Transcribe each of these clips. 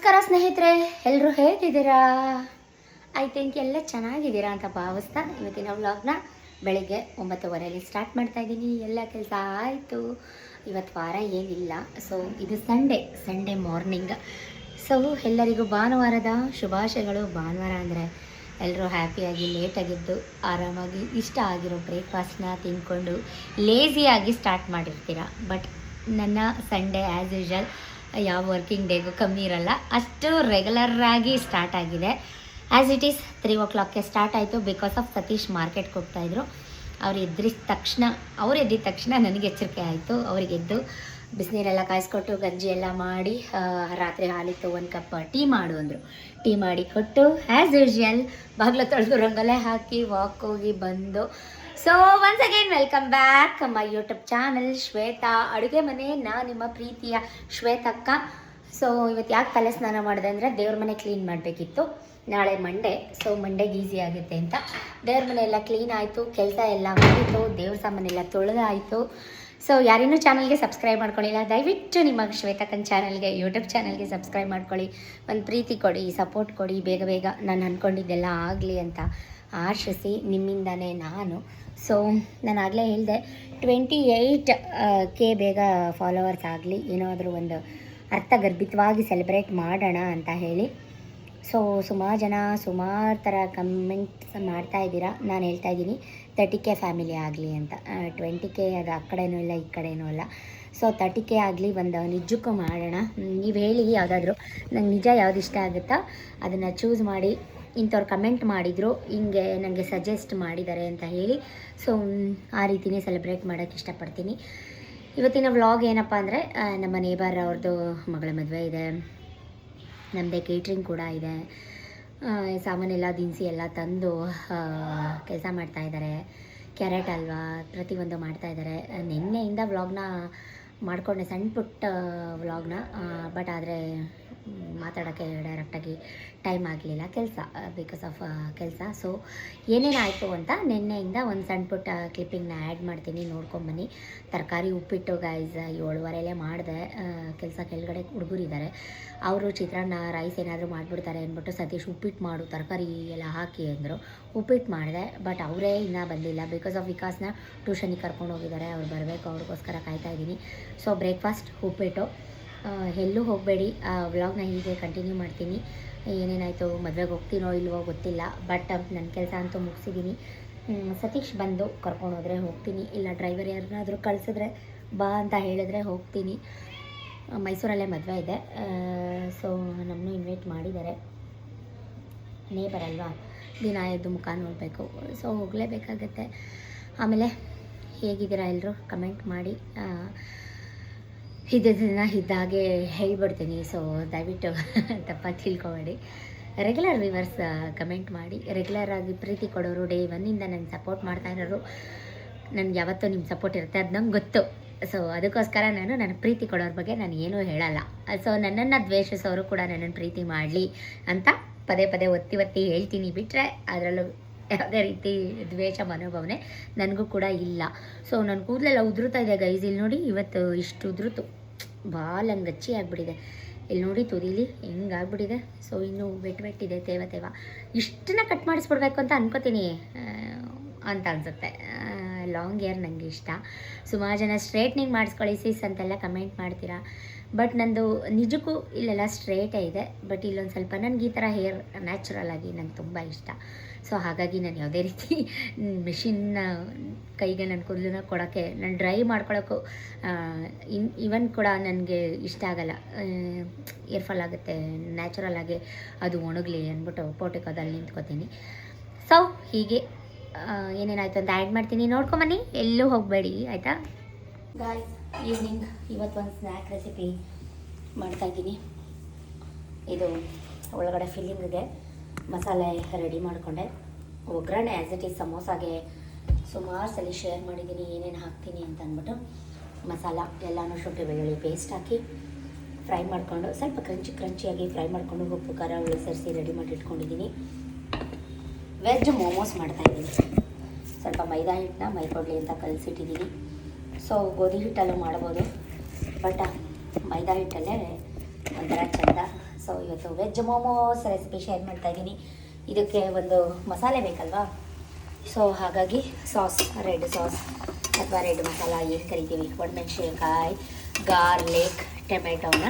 ನಮಸ್ಕಾರ ಸ್ನೇಹಿತರೆ, ಎಲ್ಲರೂ ಹೇಗಿದ್ದೀರಾ? ಐ ಥಿಂಕ್ ಎಲ್ಲ ಚೆನ್ನಾಗಿದ್ದೀರಾ ಅಂತ ಭಾವಿಸ್ತಾ ಇವತ್ತಿನ ವ್ಲಾಗ್ನ ಬೆಳಿಗ್ಗೆ 9:15 ಸ್ಟಾರ್ಟ್ ಮಾಡ್ತಾ ಇದ್ದೀನಿ. ಎಲ್ಲ ಕೆಲಸ ಆಯಿತು. ಇವತ್ತು ವಾರ ಏನಿಲ್ಲ. ಸೊ ಇದು ಸಂಡೇ ಮಾರ್ನಿಂಗ್. ಸೊ ಎಲ್ಲರಿಗೂ ಭಾನುವಾರದ ಶುಭಾಶಯಗಳು. ಭಾನುವಾರ ಅಂದರೆ ಎಲ್ಲರೂ ಹ್ಯಾಪಿಯಾಗಿ ಲೇಟಾಗಿದ್ದು ಆರಾಮಾಗಿ ಇಷ್ಟ ಆಗಿರೋ ಬ್ರೇಕ್ಫಾಸ್ಟ್ನ ತಿಂದ್ಕೊಂಡು ಲೇಸಿಯಾಗಿ ಸ್ಟಾರ್ಟ್ ಮಾಡಿರ್ತೀರ. ಬಟ್ ನನ್ನ ಸಂಡೇ ಆ್ಯಸ್ ಯೂಶಲ್ ಯಾವ ವರ್ಕಿಂಗ್ ಡೇಗೂ ಕಮ್ಮಿ ಇರಲ್ಲ, ಅಷ್ಟು ರೆಗ್ಯುಲರಾಗಿ ಸ್ಟಾರ್ಟ್ ಆಗಿದೆ. ಆ್ಯಸ್ ಇಟ್ ಈಸ್ 3 o'clockಗೆ ಸ್ಟಾರ್ಟ್ ಆಯಿತು. ಬಿಕಾಸ್ ಆಫ್ ಸತೀಶ್ ಮಾರ್ಕೆಟ್ಗೆ ಹೋಗ್ತಾಯಿದ್ರು. ಅವ್ರು ಎದ್ದಿದ ತಕ್ಷಣ ನನಗೆ ಎಚ್ಚರಿಕೆ ಆಯಿತು. ಅವ್ರಿಗೆದ್ದು ಬಿಸಿನೀರೆಲ್ಲ ಕಾಯಿಸ್ಕೊಟ್ಟು ಗಂಜಿ ಎಲ್ಲ ಮಾಡಿ ರಾತ್ರಿ ಹಾಲಿತ್ತು 1 ಕಪ್ ಟೀ ಮಾಡು ಅಂದರು. ಟೀ ಮಾಡಿ ಕೊಟ್ಟು ಆ್ಯಸ್ ಯೂಶುವಲ್ ಬಾಗಿಲು ತೊಳೆದು ರಂಗೋಲೆ ಹಾಕಿ ವಾಕ್ ಹೋಗಿ ಬಂದು. So once again welcome back my YouTube channel Shweta ಅಡುಗೆ ಮನೆ. ನಿಮ್ಮ ಪ್ರೀತಿಯ ಶ್ವೇತಕ್ಕ. ಸೊ ಇವತ್ತು ಯಾಕೆ ತಲೆ ಸ್ನಾನ ಮಾಡಿದೆ ಅಂದರೆ ದೇವ್ರ ಮನೆ ಕ್ಲೀನ್ ಮಾಡಬೇಕಿತ್ತು. ನಾಳೆ ಮಂಡೇ, ಸೊ ಮಂಡೇಗೆ ಈಸಿ ಆಗುತ್ತೆ ಅಂತ ದೇವ್ರ ಮನೆ ಎಲ್ಲ ಕ್ಲೀನ್ ಆಯಿತು. ಕೆಲಸ ಎಲ್ಲ ಮುಗೀತು. ದೇವ್ರ ಸಾಮಾನೆಲ್ಲ ತೊಳೆದಾಯಿತು. ಸೊ ಯಾರಿನ್ನೂ ಚಾನಲ್ಗೆ ಸಬ್ಸ್ಕ್ರೈಬ್ ಮಾಡ್ಕೊಳ್ಳಿಲ್ಲ, ದಯವಿಟ್ಟು ನಿಮ್ಮ ಶ್ವೇತಕ್ಕನ ಚಾನಲ್ಗೆ ಯೂಟ್ಯೂಬ್ ಚಾನಲ್ಗೆ ಸಬ್ಸ್ಕ್ರೈಬ್ ಮಾಡ್ಕೊಳ್ಳಿ. ಒಂದು ಪ್ರೀತಿ ಕೊಡಿ, ಸಪೋರ್ಟ್ ಕೊಡಿ. ಬೇಗ ಬೇಗ ನಾನು ಅಂದ್ಕೊಂಡಿದ್ದೆಲ್ಲ ಆಗಲಿ ಅಂತ ಆಶಿಸಿ ನಿಮ್ಮಿಂದನೇ ನಾನು. ಸೊ ನಾನು ಆಗಲೇ ಹೇಳಿದೆ 28K ಬೇಗ ಫಾಲೋವರ್ಸ್ ಆಗಲಿ, ಏನಾದರೂ ಒಂದು ಅರ್ಥಗರ್ಭಿತವಾಗಿ ಸೆಲೆಬ್ರೇಟ್ ಮಾಡೋಣ ಅಂತ ಹೇಳಿ. ಸೊ ಸುಮಾರು ಥರ ಕಮೆಂಟ್ಸ್ ಮಾಡ್ತಾಯಿದ್ದೀರಾ. ನಾನು ಹೇಳ್ತಾ ಇದ್ದೀನಿ 30K ಫ್ಯಾಮಿಲಿ ಆಗಲಿ ಅಂತ. 20K ಅದು ಆ ಕಡೆನೂ ಇಲ್ಲ ಈ ಕಡೆನೂ ಇಲ್ಲ. ಸೊ 30K ಆಗಲಿ, ಒಂದು ನಿಜಕ್ಕೂ ಮಾಡೋಣ. ನೀವು ಹೇಳಿ ಯಾವುದಾದ್ರೂ ನಂಗೆ ನಿಜ ಯಾವ್ದು ಇಷ್ಟ ಆಗುತ್ತಾ ಅದನ್ನು ಚೂಸ್ ಮಾಡಿ. ಇಂಥವ್ರು ಕಮೆಂಟ್ ಮಾಡಿದರು, ಹಿಂಗೆ ನನಗೆ ಸಜೆಸ್ಟ್ ಮಾಡಿದ್ದಾರೆ ಅಂತ ಹೇಳಿ. ಸೊ ಆ ರೀತಿಯೇ ಸೆಲೆಬ್ರೇಟ್ ಮಾಡೋಕ್ಕೆ ಇಷ್ಟಪಡ್ತೀನಿ. ಇವತ್ತಿನ ವ್ಲಾಗ್ ಏನಪ್ಪ ಅಂದರೆ ನಮ್ಮ ನೇಬರ್ ಅವ್ರದ್ದು ಮಗಳ ಮದುವೆ ಇದೆ. ನಮ್ಮದೇ ಕೇಟ್ರಿಂಗ್ ಕೂಡ ಇದೆ. ಸಾಮಾನೆಲ್ಲ ದಿನಸಿ ಎಲ್ಲ ತಂದು ಕೆಲಸ ಮಾಡ್ತಾಯಿದ್ದಾರೆ. ಕ್ಯಾರೆಟ್ ಹಲ್ವಾ ಪ್ರತಿಯೊಂದು ಮಾಡ್ತಾಯಿದ್ದಾರೆ. ನಿನ್ನೆಯಿಂದ ವ್ಲಾಗ್ನ ಮಾಡಿಕೊಂಡೆ, ಸಣ್ಣ ಪುಟ್ಟ ವ್ಲಾಗ್ನ. ಬಟ್ ಆದರೆ ಮಾತಾಡೋಕ್ಕೆ ಡೈರೆಕ್ಟಾಗಿ ಟೈಮ್ ಆಗಲಿಲ್ಲ, ಕೆಲಸ ಬಿಕಾಸ್ ಆಫ್ ಕೆಲಸ. ಸೊ ಏನೇನಾಯಿತು ಅಂತ ನಿನ್ನೆಯಿಂದ ಒಂದು ಸಣ್ಣ ಪುಟ್ಟ ಕ್ಲಿಪ್ಪಿಂಗ್ನ ಆ್ಯಡ್ ಮಾಡ್ತೀನಿ, ನೋಡ್ಕೊಂಬನ್ನಿ. ತರಕಾರಿ ಉಪ್ಪಿಟ್ಟು ಗೈಸ್ 7:15 ಮಾಡಿದೆ. ಕೆಲಸ ಕೆಳಗಡೆ ಹುಡುಗರಿದ್ದಾರೆ, ಅವರು ಚಿತ್ರಾನ್ನ ರೈಸ್ ಏನಾದರೂ ಮಾಡಿಬಿಡ್ತಾರೆ ಅಂದ್ಬಿಟ್ಟು ಸತೀಶ್ ಉಪ್ಪಿಟ್ಟು ಮಾಡು ತರಕಾರಿ ಎಲ್ಲ ಹಾಕಿ ಅಂದರು. ಉಪ್ಪಿಟ್ಟು ಮಾಡಿದೆ. ಬಟ್ ಅವರೇ ಇನ್ನೂ ಬಂದಿಲ್ಲ. ಬಿಕಾಸ್ ಆಫ್ ವಿಕಾಸ್ನ ಟ್ಯೂಷನಿಗೆ ಕರ್ಕೊಂಡು ಹೋಗಿದ್ದಾರೆ. ಅವ್ರು ಬರಬೇಕು, ಅವ್ರಿಗೋಸ್ಕರ ಕಾಯ್ತಾಯಿದ್ದೀನಿ. ಸೊ ಬ್ರೇಕ್ಫಾಸ್ಟ್ ಉಪ್ಪಿಟ್ಟು. ಎಲ್ಲೂ ಹೋಗಬೇಡಿ, ವ್ಲಾಗ್ನ ಹೀಗೆ ಕಂಟಿನ್ಯೂ ಮಾಡ್ತೀನಿ. ಏನೇನಾಯಿತು, ಮದುವೆಗೆ ಹೋಗ್ತೀನೋ ಇಲ್ವೋ ಗೊತ್ತಿಲ್ಲ. ಬಟ್ ನನ್ನ ಕೆಲಸ ಅಂತೂ ಮುಗಿಸಿದ್ದೀನಿ. ಸತೀಶ್ ಬಂದು ಕರ್ಕೊಂಡು ಹೋದರೆ ಹೋಗ್ತೀನಿ, ಇಲ್ಲ ಡ್ರೈವರ್ ಯಾರನ್ನಾದರೂ ಕಳಿಸಿದ್ರೆ ಬಾ ಅಂತ ಹೇಳಿದ್ರೆ ಹೋಗ್ತೀನಿ. ಮೈಸೂರಲ್ಲೇ ಮದುವೆ ಇದೆ. ಸೊ ನಮ್ಮನ್ನು ಇನ್ವೈಟ್ ಮಾಡಿದ್ದಾರೆ. ನೇಬರ್ ಅಲ್ವಾ, ದಿನ ಎದ್ದು ಮುಖ ನೋಡಬೇಕು. ಸೊ ಹೋಗಲೇಬೇಕಾಗತ್ತೆ. ಆಮೇಲೆ ಹೇಗಿದ್ದೀರಾ ಎಲ್ಲರೂ ಕಮೆಂಟ್ ಮಾಡಿ. ದಿನ ಇದ್ದಾಗೆ ಹೇಳ್ಬಿಡ್ತೀನಿ. ಸೊ ದಯವಿಟ್ಟು ತಪ್ಪಾಗಿ ತಿಳ್ಕೊಬೇಡಿ. ರೆಗ್ಯುಲರ್ ವ್ಯೂವರ್ಸ್ ಕಮೆಂಟ್ ಮಾಡಿ. ರೆಗ್ಯುಲರಾಗಿ ಪ್ರೀತಿ ಕೊಡೋರು, ಡೇ 1ಇಂದ ನನ್ನ ಸಪೋರ್ಟ್ ಮಾಡ್ತಾ ಇರೋರು, ನನಗೆ ಯಾವತ್ತೂ ನಿಮ್ಮ ಸಪೋರ್ಟ್ ಇರುತ್ತೆ, ಅದು ನಂಗೆ ಗೊತ್ತು. ಸೊ ಅದಕ್ಕೋಸ್ಕರ ನಾನು ನನ್ನ ಪ್ರೀತಿ ಕೊಡೋರ ಬಗ್ಗೆ ನಾನು ಏನೂ ಹೇಳಲ್ಲ. ಸೊ ನನ್ನನ್ನು ದ್ವೇಷಿಸೋರು ಕೂಡ ನನ್ನನ್ನು ಪ್ರೀತಿ ಮಾಡಲಿ ಅಂತ ಪದೇ ಒತ್ತಿ ಹೇಳ್ತೀನಿ. ಬಿಟ್ಟರೆ ಅದರಲ್ಲೂ ಯಾವುದೇ ರೀತಿ ದ್ವೇಷ ಮನೋಭಾವನೆ ನನಗೂ ಕೂಡ ಇಲ್ಲ. ಸೊ ನನ್ನ ಕೂದಲೆಲ್ಲ ಉದುರುತ್ತಾ ಇದೆ ಗೈಸ್. ಇಲ್ಲಿ ನೋಡಿ, ಇವತ್ತು ಇಷ್ಟು ಉದುರುತು, ಭಾಳ ಗಚ್ಚಿ ಆಗಿಬಿಟ್ಟಿದೆ. ಇಲ್ಲಿ ನೋಡಿ ತುದಿಲಿ ಹೆಂಗಾಗ್ಬಿಟ್ಟಿದೆ. ಸೊ ಇನ್ನೂ ವೆಟ್ಟಿದೆ, ತೇವ ಇಷ್ಟನ್ನ ಕಟ್ ಮಾಡಿಸ್ಬಿಡ್ಬೇಕು ಅಂತ ಅನ್ಕೋತೀನಿ ಅಂತ ಅನಿಸುತ್ತೆ. ಲಾಂಗ್ ಹೇರ್ ನನಗೆ ಇಷ್ಟ. ಸುಮಾರು ಜನ ಸ್ಟ್ರೇಟ್ನಿಂಗ್ ಮಾಡಿಸ್ಕೊಳ್ಳಿ ಸಿಸ್ ಅಂತೆಲ್ಲ ಕಮೆಂಟ್ ಮಾಡ್ತೀರಾ. ಬಟ್ ನಂದು ನಿಜಕ್ಕೂ ಇಲ್ಲೆಲ್ಲ ಸ್ಟ್ರೇಟೇ ಇದೆ. ಬಟ್ ಇಲ್ಲೊಂದು ಸ್ವಲ್ಪ ನನಗೆ ಈ ಥರ ಹೇರ್ ನ್ಯಾಚುರಲ್ ಆಗಿ ನಂಗೆ ತುಂಬ ಇಷ್ಟ. ಸೊ ಹಾಗಾಗಿ ನಾನು ಯಾವುದೇ ರೀತಿ ಮಿಷಿನ್ನ ಕೈಗೆ ನನ್ನ ಕೂದಲನ್ನ ಕೊಡೋಕ್ಕೆ, ನಾನು ಡ್ರೈ ಮಾಡ್ಕೊಳ್ಳೋಕ್ಕೂ ಇವನ್ ಕೂಡ ನನಗೆ ಇಷ್ಟ ಆಗಲ್ಲ. ಏರ್ಫಾಲ್ ಆಗುತ್ತೆ. ನ್ಯಾಚುರಲ್ ಆಗಿ ಅದು ಒಣಗಲಿ ಅಂದ್ಬಿಟ್ಟು ಪೋಟಿಕೋದಲ್ಲಿ ನಿಂತ್ಕೋತೀನಿ. ಸೊ ಹೀಗೆ ಏನೇನಾಯಿತು ಅಂತ ಆ್ಯಡ್ ಮಾಡ್ತೀನಿ, ನೋಡ್ಕೊಂಬನ್ನಿ, ಎಲ್ಲೂ ಹೋಗಬೇಡಿ ಆಯಿತಾ ಗಾಯ್ಸ್. ಈವ್ನಿಂಗ್ ಇವತ್ತೊಂದು ಸ್ನ್ಯಾಕ್ ರೆಸಿಪಿ ಮಾಡ್ತಾಯಿದ್ದೀನಿ. ಇದು ಒಳಗಡೆ ಫಿಲ್ಲಿಂಗ್ಗೆ ಮಸಾಲೆ ರೆಡಿ ಮಾಡಿಕೊಂಡೆ. ಒಗ್ಗರಣೆ ಆ್ಯಸ್ ಇಟ್ ಈಸ್ ಸಮೋಸಾಗೆ ಸುಮಾರು ಸಲ ಶೇರ್ ಮಾಡಿದ್ದೀನಿ ಏನೇನು ಹಾಕ್ತೀನಿ ಅಂತ ಅಂದ್ಬಿಟ್ಟು. ಮಸಾಲ ಎಲ್ಲನೂ ಶುಂಠಿ ಬೆಳ್ಳುಳ್ಳಿ ಪೇಸ್ಟ್ ಹಾಕಿ ಫ್ರೈ ಮಾಡಿಕೊಂಡು, ಸ್ವಲ್ಪ ಕ್ರಂಚಿಯಾಗಿ ಫ್ರೈ ಮಾಡಿಕೊಂಡು ಉಪ್ಪು ಖಾರ ಹುಳಿ ಸೇರಿಸಿ ರೆಡಿ ಮಾಡಿ ಇಟ್ಕೊಂಡಿದ್ದೀನಿ. ವೆಜ್ ಮೋಮೋಸ್ ಮಾಡ್ತಾಯಿದ್ದೀನಿ. ಸ್ವಲ್ಪ ಮೈದಾ ಹಿಟ್ಟನ್ನ ಮೈಕೊಡ್ಲಿ ಅಂತ ಕಲಸಿಟ್ಟಿದ್ದೀನಿ. ಸೊ ಗೋಧಿ ಹಿಟ್ಟಲ್ಲೂ ಮಾಡ್ಬೋದು, ಬಟ್ ಮೈದಾ ಹಿಟ್ಟಲ್ಲೇ ಒಂಥರ ಚೆಂದ. ಸೊ ಇವತ್ತು ವೆಜ್ ಮೋಮೋಸ್ ರೆಸಿಪಿ ಶೇರ್ ಮಾಡ್ತಾ ಇದ್ದೀನಿ. ಇದಕ್ಕೆ ಒಂದು ಮಸಾಲೆ ಬೇಕಲ್ವಾ, ಸೊ ಹಾಗಾಗಿ ಸಾಸ್, ರೆಡ್ ಸಾಸ್ ಅಥವಾ ರೆಡ್ ಮಸಾಲ ಏನು ಕರಿತೀವಿ, ಒಣಮೆಣಸಿನಕಾಯಿ, ಗಾರ್ಲಿಕ್, ಟೊಮೆಟೊನ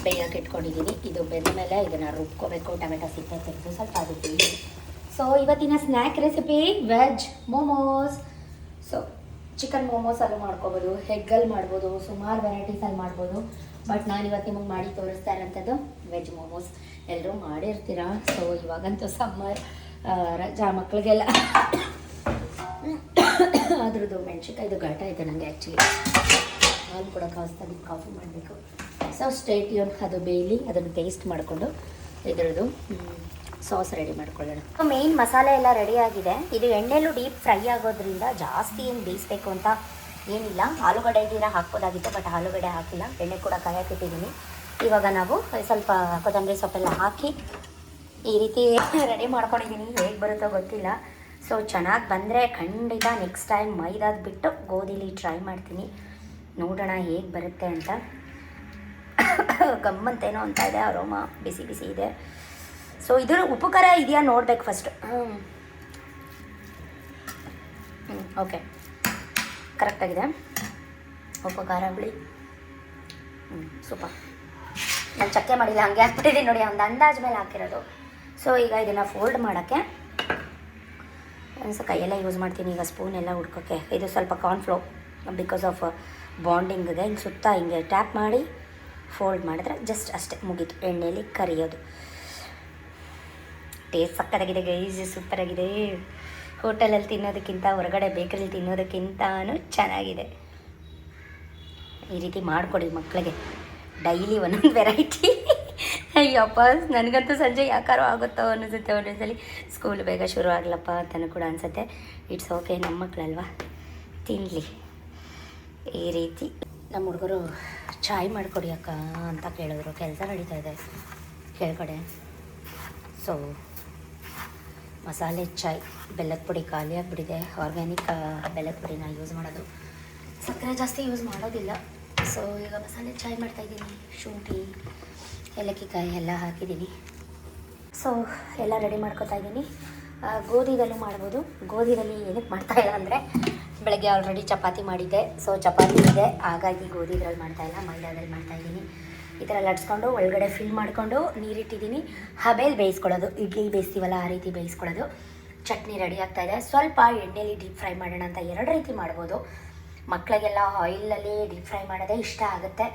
ಬೇಯಕ್ಕೆ ಇಟ್ಕೊಂಡಿದ್ದೀನಿ. ಇದು ಬೆಂದ ಮೇಲೆ ಇದನ್ನು ರುಬ್ಕೋಬೇಕು. ಟೊಮೆಟೊ ಸಿಪ್ಪೆ ತೆಗೆದು ಸ್ವಲ್ಪ ಅದಕ್ಕೆ. ಸೊ ಇವತ್ತಿನ snack recipe veg momos. So chicken ಮೋಮೋಸಲ್ಲೂ ಮಾಡ್ಕೋಬೋದು, ಎಗ್ಗಲ್ಲಿ ಮಾಡ್ಬೋದು, ಸುಮಾರು ವೆರೈಟೀಸಲ್ಲಿ ಮಾಡ್ಬೋದು. ಬಟ್ ನಾನು ಇವತ್ತು ನಿಮಗೆ ಮಾಡಿ ತೋರಿಸ್ತಾ ಇರೋಂಥದ್ದು ವೆಜ್ ಮೋಮೋಸ್. ಎಲ್ಲರೂ ಮಾಡಿರ್ತೀರ. ಸೊ ಇವಾಗಂತೂ ಸಮ್ಮರ್, ರಜಾ ಮಕ್ಕಳಿಗೆಲ್ಲ ಅದ್ರದ್ದು ಮೆಣಸಿನ್ಕಾಯ್ದು ಘಾಟ ಇದೆ ನನಗೆ. ಆ್ಯಕ್ಚುಲಿ ಹಾಲು ಕೂಡ ಕಾಸ್ತಾಗಿ ಕಾಫಿ ಮಾಡಬೇಕು. ಸೊ ಸ್ಟೇಟ್ಯೂನ್, ಅದು ಬೇಯಲಿ, ಅದನ್ನು ಟೇಸ್ಟ್ ಮಾಡಿಕೊಂಡು ಇದರದ್ದು ಸಾಸ್ ರೆಡಿ ಮಾಡ್ಕೊಳ್ಳೋಣ. ಮೇಯ್ನ್ ಮಸಾಲೆ ಎಲ್ಲ ರೆಡಿ ಆಗಿದೆ. ಇದು ಎಣ್ಣೆಲೂ ಡೀಪ್ ಫ್ರೈ ಆಗೋದ್ರಿಂದ ಜಾಸ್ತಿ ಏನು ಬೇಯಿಸ್ಬೇಕು ಅಂತ ಏನಿಲ್ಲ. ಆಲೂಗಡ್ಡೆ ಇದೀರ ಹಾಕ್ಬೋದಾಗಿತ್ತು, ಬಟ್ ಆಲೂಗಡ್ಡೆ ಹಾಕಿಲ್ಲ. ಎಣ್ಣೆ ಕೂಡ ಕಾಯಕ್ಕಿಟ್ಟಿದ್ದೀನಿ. ಇವಾಗ ನಾವು ಸ್ವಲ್ಪ ಕೊತ್ತಂಬರಿ ಸೊಪ್ಪೆಲ್ಲ ಹಾಕಿ ಈ ರೀತಿ ರೆಡಿ ಮಾಡ್ಕೊಂಡಿದ್ದೀನಿ. ಹೇಗೆ ಬರುತ್ತೋ ಗೊತ್ತಿಲ್ಲ. ಸೊ ಚೆನ್ನಾಗಿ ಬಂದರೆ ಖಂಡಿತ ನೆಕ್ಸ್ಟ್ ಟೈಮ್ ಮೈದಾದ ಬಿಟ್ಟು ಗೋಧಿಲಿ ಟ್ರೈ ಮಾಡ್ತೀನಿ. ನೋಡೋಣ ಹೇಗೆ ಬರುತ್ತೆ ಅಂತ. ಗಮ್ಮಂತೇನೋ ಅಂತ ಇದೆ, ಅರೋಮಾ ಬಿಸಿ ಬಿಸಿ ಇದೆ. ಸೊ ಇದ್ರ ಉಪ್ಪು ಖಾರ ಇದೆಯಾ ನೋಡ್ಬೇಕು ಫಸ್ಟ್. ಓಕೆ, ಕರೆಕ್ಟಾಗಿದೆ. ಉಪ್ಪು ಖಾರ ಹುಳಿ ಸೂಪರ್. ನಾನು ಚಕ್ಕೆ ಮಾಡಿಲ್ಲ, ಹಂಗೆ ಹಾಕ್ಬಿಟ್ಟಿದ್ದೀನಿ ನೋಡಿ, ಒಂದು ಅಂದಾಜು ಮೇಲೆ ಹಾಕಿರೋದು. ಸೊ ಈಗ ಇದನ್ನು ಫೋಲ್ಡ್ ಮಾಡೋಕ್ಕೆ ಸೊ ಕೈಯೆಲ್ಲ ಯೂಸ್ ಮಾಡ್ತೀನಿ. ಈಗ ಸ್ಪೂನ್ ಎಲ್ಲ ಹುಡ್ಕೋಕ್ಕೆ ಇದು ಸ್ವಲ್ಪ ಕಾರ್ನ್ಫ್ಲೋ ಬಿಕಾಸ್ ಆಫ್ ಬಾಂಡಿಂಗ್ಗೆ ಹಿಂಗೆ ಸುತ್ತ ಹಿಂಗೆ ಟ್ಯಾಪ್ ಮಾಡಿ ಫೋಲ್ಡ್ ಮಾಡಿದ್ರೆ ಜಸ್ಟ್ ಅಷ್ಟೇ, ಮುಗೀತು. ಎಣ್ಣೆಯಲ್ಲಿ ಕರಿಯೋದು. ಟೇಸ್ಟ್ ಸಕ್ಕತ್ತಾಗಿದೆ ಗೈಸ್, ಸೂಪರಾಗಿದೆ. ಹೋಟೆಲಲ್ಲಿ ತಿನ್ನೋದಕ್ಕಿಂತ ಹೊರಗಡೆ ಬೇಕರಿಲಿ ತಿನ್ನೋದಕ್ಕಿಂತನೂ ಚೆನ್ನಾಗಿದೆ. ಈ ರೀತಿ ಮಾಡಿಕೊಡಿ ಮಕ್ಕಳಿಗೆ, ಡೈಲಿ ಒಂದೊಂದು ವೆರೈಟಿ. ಅಯ್ಯಪ್ಪ, ನನಗಂತೂ ಸಂಜೆ ಯಾಕಾರೋ ಆಗುತ್ತೋ ಅನ್ನಿಸುತ್ತೆ ಒಂದೊಂದ್ಸಲಿ. ಸ್ಕೂಲ್ ಬೇಗ ಶುರು ಆಗಲಪ್ಪ ಅಂತಲೂ ಕೂಡ ಅನಿಸುತ್ತೆ. ಇಟ್ಸ್ ಓಕೆ, ನಮ್ಮ ಮಕ್ಕಳಲ್ವಾ, ತಿನ್ನಲಿ. ಈ ರೀತಿ ನಮ್ಮ ಹುಡುಗರು ಚಾಯ್ ಮಾಡಿಕೊಡಿ ಅಕ್ಕ ಅಂತ ಕೇಳಿದ್ರು. ಕೆಲಸ ನಡೀತಾ ಇದೆ ಕೆಳಗಡೆ. ಸೊ ಮಸಾಲೆ ಚಾಯ್, ಬೆಲ್ಲದ ಪುಡಿ ಖಾಲಿ ಆಗಿಬಿಟ್ಟಿದೆ. ಆರ್ಗ್ಯಾನಿಕ್ ಬೆಲ್ಲದ ಪುಡಿನ ಯೂಸ್ ಮಾಡೋದು, ಸಕ್ಕರೆ ಜಾಸ್ತಿ ಯೂಸ್ ಮಾಡೋದಿಲ್ಲ. ಸೊ ಈಗ ಮಸಾಲೆ ಚಾಯ್ ಮಾಡ್ತಾಯಿದ್ದೀನಿ. ಶುಂಠಿ, ಏಲಕ್ಕಿಕಾಯಿ ಎಲ್ಲ ಹಾಕಿದ್ದೀನಿ. ಸೊ ಎಲ್ಲ ರೆಡಿ ಮಾಡ್ಕೊತಾ ಇದ್ದೀನಿ. ಗೋಧಿದಲ್ಲೂ ಮಾಡ್ಬೋದು. ಗೋಧಿದಲ್ಲಿ ಏನಕ್ಕೆ ಮಾಡ್ತಾಯಿಲ್ಲ ಅಂದರೆ ಬೆಳಗ್ಗೆ ಆಲ್ರೆಡಿ ಚಪಾತಿ ಮಾಡಿದ್ದೆ. ಸೊ ಚಪಾತಿ ಇದೆ, ಹಾಗಾಗಿ ಗೋಧಿದ್ರಲ್ಲಿ ಮಾಡ್ತಾಯಿಲ್ಲ, ಮೈದಾದಲ್ಲಿ ಮಾಡ್ತಾಯಿದ್ದೀನಿ. ಈ ಥರ ಲಟ್ಸ್ಕೊಂಡು ಒಳಗಡೆ ಫಿಲ್ ಮಾಡಿಕೊಂಡು ನೀರಿಟ್ಟಿದ್ದೀನಿ. ಹಬೇಲಿ ಬೇಯಿಸ್ಕೊಳ್ಳೋದು, ಇಡ್ಲಿ ಬೇಯಿಸ್ತೀವಲ್ಲ ಆ ರೀತಿ ಬೇಯಿಸ್ಕೊಳ್ಳೋದು. ಚಟ್ನಿ ರೆಡಿ ಆಗ್ತಾಯಿದೆ. ಸ್ವಲ್ಪ ಎಣ್ಣೆಲಿ ಡೀಪ್ ಫ್ರೈ ಮಾಡೋಣ ಅಂತ ಎರಡು ರೀತಿ ಮಾಡ್ಬೋದು. ಮಕ್ಕಳಿಗೆಲ್ಲ ಆಯಿಲಲ್ಲಿ ಡೀಪ್ ಫ್ರೈ ಮಾಡೋದೇ ಇಷ್ಟ ಆಗುತ್ತೆ.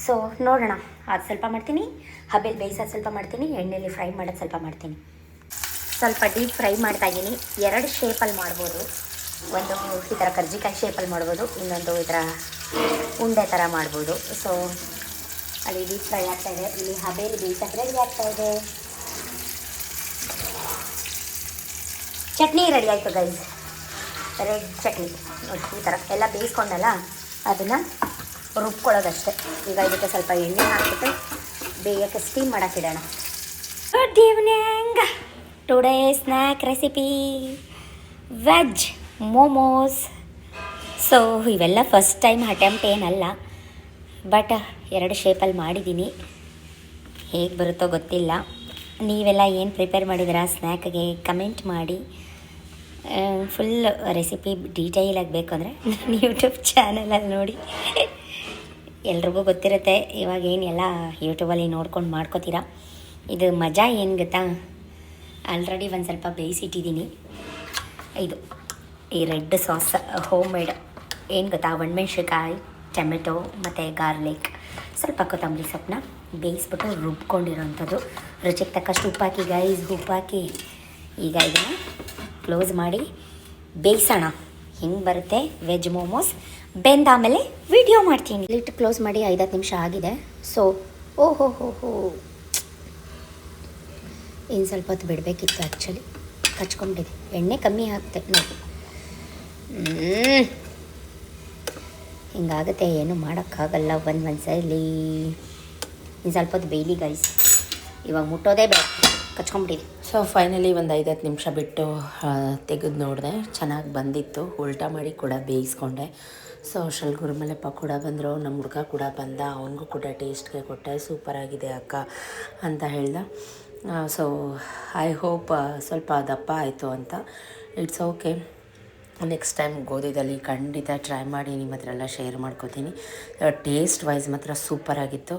ಸೊ ನೋಡೋಣ, ಅದು ಸ್ವಲ್ಪ ಮಾಡ್ತೀನಿ, ಹಬೇಲಿ ಬೇಯಿಸೋದು ಸ್ವಲ್ಪ ಮಾಡ್ತೀನಿ, ಎಣ್ಣೆಲಿ ಫ್ರೈ ಮಾಡೋದು ಸ್ವಲ್ಪ ಮಾಡ್ತೀನಿ. ಸ್ವಲ್ಪ ಡೀಪ್ ಫ್ರೈ ಮಾಡ್ತಾಯಿದ್ದೀನಿ. ಎರಡು ಶೇಪಲ್ಲಿ ಮಾಡ್ಬೋದು. ಒಂದು ಈ ಥರ ಕರ್ಜಿಕಾಯಿ ಶೇಪಲ್ಲಿ ಮಾಡ್ಬೋದು, ಇನ್ನೊಂದು ಈ ಥರ ಉಂಡೆ ಥರ ಮಾಡ್ಬೋದು. ಸೊ ಅಲ್ಲಿ ಡೀಪ್ ಫ್ರೈ ಆಗ್ತಾಯಿದೆ, ಇಲ್ಲಿ ಹಬೇಲಿ ಬೇಯಿಸೋದು ರೆಡಿ ಆಗ್ತಾಯಿದೆ. ಚಟ್ನಿ ರೆಡಿ ಆಯಿತು ಗೈಸ್, ರೆಡ್ ಚಟ್ನಿ ನೋಡಿ. ಈ ಥರ ಎಲ್ಲ ಬೇಯಿಸ್ಕೊಂಡಲ್ಲ, ಅದನ್ನು ರುಬ್ಕೊಳ್ಳೋದಷ್ಟೇ. ಈಗ ಇದಕ್ಕೆ ಸ್ವಲ್ಪ ಎಣ್ಣೆ ಹಾಕ್ಬಿಟ್ಟು ಬೇಯಕ್ಕೆ ಸ್ಟೀಮ್ ಮಾಡೋಕ್ಕಿಡೋಣ. Good evening. Today snack recipe veg momos. So ಇವೆಲ್ಲ ಫಸ್ಟ್ ಟೈಮ್ ಅಟೆಂಪ್ಟ್ ಏನಲ್ಲ, ಬಟ್ ಎರಡು ಶೇಪಲ್ಲಿ ಮಾಡಿದ್ದೀನಿ. ಹೇಗೆ ಬರುತ್ತೋ ಗೊತ್ತಿಲ್ಲ. ನೀವೆಲ್ಲ ಏನು ಪ್ರಿಪೇರ್ ಮಾಡಿದ್ದೀರಾ ಸ್ನ್ಯಾಕ್ಗೆ ಕಮೆಂಟ್ ಮಾಡಿ. ಫುಲ್ ರೆಸಿಪಿ ಡೀಟೇಲಾಗಿ ಬೇಕು ಅಂದರೆ ನನ್ನ ಯೂಟ್ಯೂಬ್ ಚಾನಲಲ್ಲಿ ನೋಡಿ. ಎಲ್ರಿಗೂ ಗೊತ್ತಿರುತ್ತೆ ಇವಾಗ ಏನೆಲ್ಲ ಯೂಟ್ಯೂಬಲ್ಲಿ ನೋಡ್ಕೊಂಡು ಮಾಡ್ಕೋತೀರಾ. ಇದು ಮಜಾ ಏನು ಗೊತ್ತಾ, ಆಲ್ರೆಡಿ ಒಂದು ಸ್ವಲ್ಪ ಬೇಯಿಸಿಟ್ಟಿದ್ದೀನಿ. ಇದು ಈ ರೆಡ್ ಸಾಸ್ ಹೋಮ್ ಮೇಡ್ ಏನು ಗೊತ್ತಾ, ಒಣಮೆಣ್ಸಿನ್ಕಾಯಿ, ಟೊಮೆಟೊ ಮತ್ತು ಗಾರ್ಲಿಕ್, ಸ್ವಲ್ಪ ಕೊತ್ತಂಬರಿ ಸೊಪ್ಪನ್ನ ಬೇಯಿಸ್ಬಿಟ್ಟು ರುಬ್ಕೊಂಡಿರೋಂಥದ್ದು. ರುಚಿಗೆ ತಕ್ಕಷ್ಟು ಉಪ್ಪಾಕಿ ಗೈಸ್, ಉಪ್ಪಾಕಿ. ಈಗ ಇದನ್ನು ಕ್ಲೋಸ್ ಮಾಡಿ ಬೇಯಿಸೋಣ. ಹಿಂಗೆ ಬರುತ್ತೆ ವೆಜ್ ಮೋಮೋಸ್. ಬೆಂದಾಮೇಲೆ ವಿಡಿಯೋ ಮಾಡ್ತೀನಿ. ಲಿಟ್ ಕ್ಲೋಸ್ ಮಾಡಿ 5-10 ನಿಮಿಷ ಆಗಿದೆ. ಸೊ ಓಹೋ ಇನ್ನು ಸ್ವಲ್ಪ ಹೊತ್ತು ಬಿಡಬೇಕಿತ್ತು. ಆ್ಯಕ್ಚುಲಿ ಕಚ್ಕೊಂಡಿದೆ, ಎಣ್ಣೆ ಕಮ್ಮಿ ಹಾಕ್ತೆ ನೋಡಿ. ಹಿಂಗಾಗುತ್ತೆ, ಏನು ಮಾಡೋಕ್ಕಾಗಲ್ಲ. ಒಂದ್ಸಲಿ ಇನ್ನು ಸ್ವಲ್ಪ ಹೊತ್ತು ಬೇಯ್ಲಿ ಗೈಸ್. ಇವಾಗ ಮುಟ್ಟೋದೇ ಬೇಡ, ಕಚ್ಕೊಂಬಿಟ್ಟಿದೆ. ಸೊ ಫೈನಲಿ ಒಂದು 5-10 ನಿಮಿಷ ಬಿಟ್ಟು ತೆಗೆದು ನೋಡಿದೆ, ಚೆನ್ನಾಗಿ ಬಂದಿತ್ತು. ಉಲ್ಟಾ ಮಾಡಿ ಕೂಡ ಬೇಯಿಸ್ಕೊಂಡೆ. ಸೋಷಲ್ ಗುರುಮಲೆಪ್ಪ ಕೂಡ ಬಂದರು, ನಮ್ಮ ಹುಡುಗ ಕೂಡ ಬಂದ, ಅವನಿಗೂ ಕೂಡ ಟೇಸ್ಟ್ಗೆ ಕೊಟ್ಟೆ, ಸೂಪರಾಗಿದೆ ಅಕ್ಕ ಅಂತ ಹೇಳ್ದ. ಸೊ ಐ ಹೋಪ್ ಸ್ವಲ್ಪ ದಪ್ಪ ಆಯಿತು ಅಂತ. ಇಟ್ಸ್ ಓಕೆ, ನೆಕ್ಸ್ಟ್ ಟೈಮ್ ಗೋಧಿದಲ್ಲಿ ಖಂಡಿತ ಟ್ರೈ ಮಾಡಿ ನಿಮ್ಮ ಹತ್ರ ಎಲ್ಲ ಶೇರ್ ಮಾಡ್ಕೋತೀನಿ. ಟೇಸ್ಟ್ ವೈಸ್ ಮಾತ್ರ ಸೂಪರಾಗಿತ್ತು.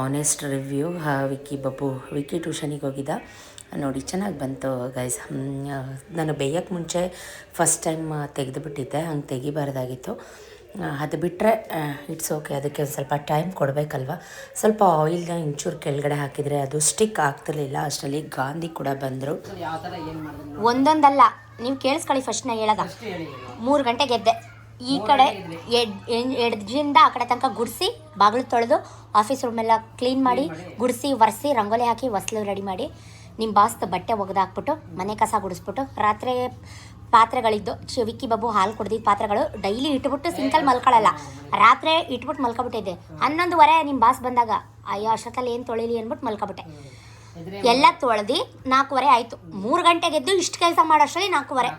Honest review. ವಿಕ್ಕಿ ಟ್ಯೂಷನಿಗೆ ಹೋಗಿದ್ದ, ನೋಡಿ ಚೆನ್ನಾಗಿ ಬಂತು ಗೈಸ್. ನಾನು ಬೇಯೋಕ್ಕೆ ಮುಂಚೆ ಫಸ್ಟ್ ಟೈಮ್ ತೆಗೆದುಬಿಟ್ಟಿದ್ದೆ, ಹಂಗೆ ತೆಗಿಬಾರ್ದಾಗಿತ್ತು. ಅದು ಬಿಟ್ಟರೆ ಇಟ್ಸ್ ಓಕೆ. ಅದಕ್ಕೆ ಒಂದು ಸ್ವಲ್ಪ ಟೈಮ್ ಕೊಡಬೇಕಲ್ವ. ಸ್ವಲ್ಪ ಆಯಿಲ್ನ ಇಂಚೂರು ಕೆಳಗಡೆ ಹಾಕಿದರೆ ಅದು ಸ್ಟಿಕ್ ಆಗ್ತಿರ್ಲಿಲ್ಲ. ಅಷ್ಟರಲ್ಲಿ ಗಾಂಧಿ ಕೂಡ ಬಂದರು. ಒಂದೊಂದಲ್ಲ, ನೀವು ಕೇಳಿಸ್ಕೊಳ್ಳಿ. ಫಸ್ಟ್ ನಾ ಹೇಳೋದ 3 ಗಂಟೆಗೆ ಎದ್ದೆ, ಈ ಕಡೆ ಎಡ್ಜಿಂದ ಆ ಕಡೆ ತನಕ ಗುಡಿಸಿ, ಬಾಗಿಲು ತೊಳೆದು, ಆಫೀಸ್ ರೂಮೆಲ್ಲ ಕ್ಲೀನ್ ಮಾಡಿ, ಗುಡಿಸಿ ಒರೆಸಿ, ರಂಗೋಲಿ ಹಾಕಿ, ಹೊಸ್ಲು ರೆಡಿ ಮಾಡಿ, ನಿಮ್ಮ ಬಾಸ್ದು ಬಟ್ಟೆ ಒಗೆದಾಕ್ಬಿಟ್ಟು, ಮನೆ ಕಸ ಗುಡಿಸ್ಬಿಟ್ಟು, ರಾತ್ರಿ ಪಾತ್ರೆಗಳಿದ್ದು ವಿಕ್ಕಿ ಬಾಬು ಹಾಲು ಕುಡ್ದಿದ್ದು ಪಾತ್ರೆಗಳು ಡೈಲಿ ಇಟ್ಬಿಟ್ಟು ಸಿಂಕಲ್ಲಿ ಮಲ್ಕೊಳ್ಳಲ್ಲ, ರಾತ್ರಿ ಇಟ್ಬಿಟ್ಟು ಮಲ್ಕೊಬಿಟ್ಟಿದ್ದೆ. 11:30 ನಿಮ್ಮ ಬಾಸ್ ಬಂದಾಗ ಅಯ್ಯೋ ಅಷ್ಟೊತ್ತಲ್ಲಿ ಏನು ತೊಳಿಲಿ ಅಂದ್ಬಿಟ್ಟು ಮಲ್ಕೊಬಿಟ್ಟೆ. ಎಲ್ಲ ತೊಳೆದು 4:30 ಆಯಿತು. 3 ಗಂಟೆಗೆ ಎದ್ದು ಇಷ್ಟು ಕೆಲಸ ಮಾಡೋಷ್ಟರಲ್ಲಿ 4:30.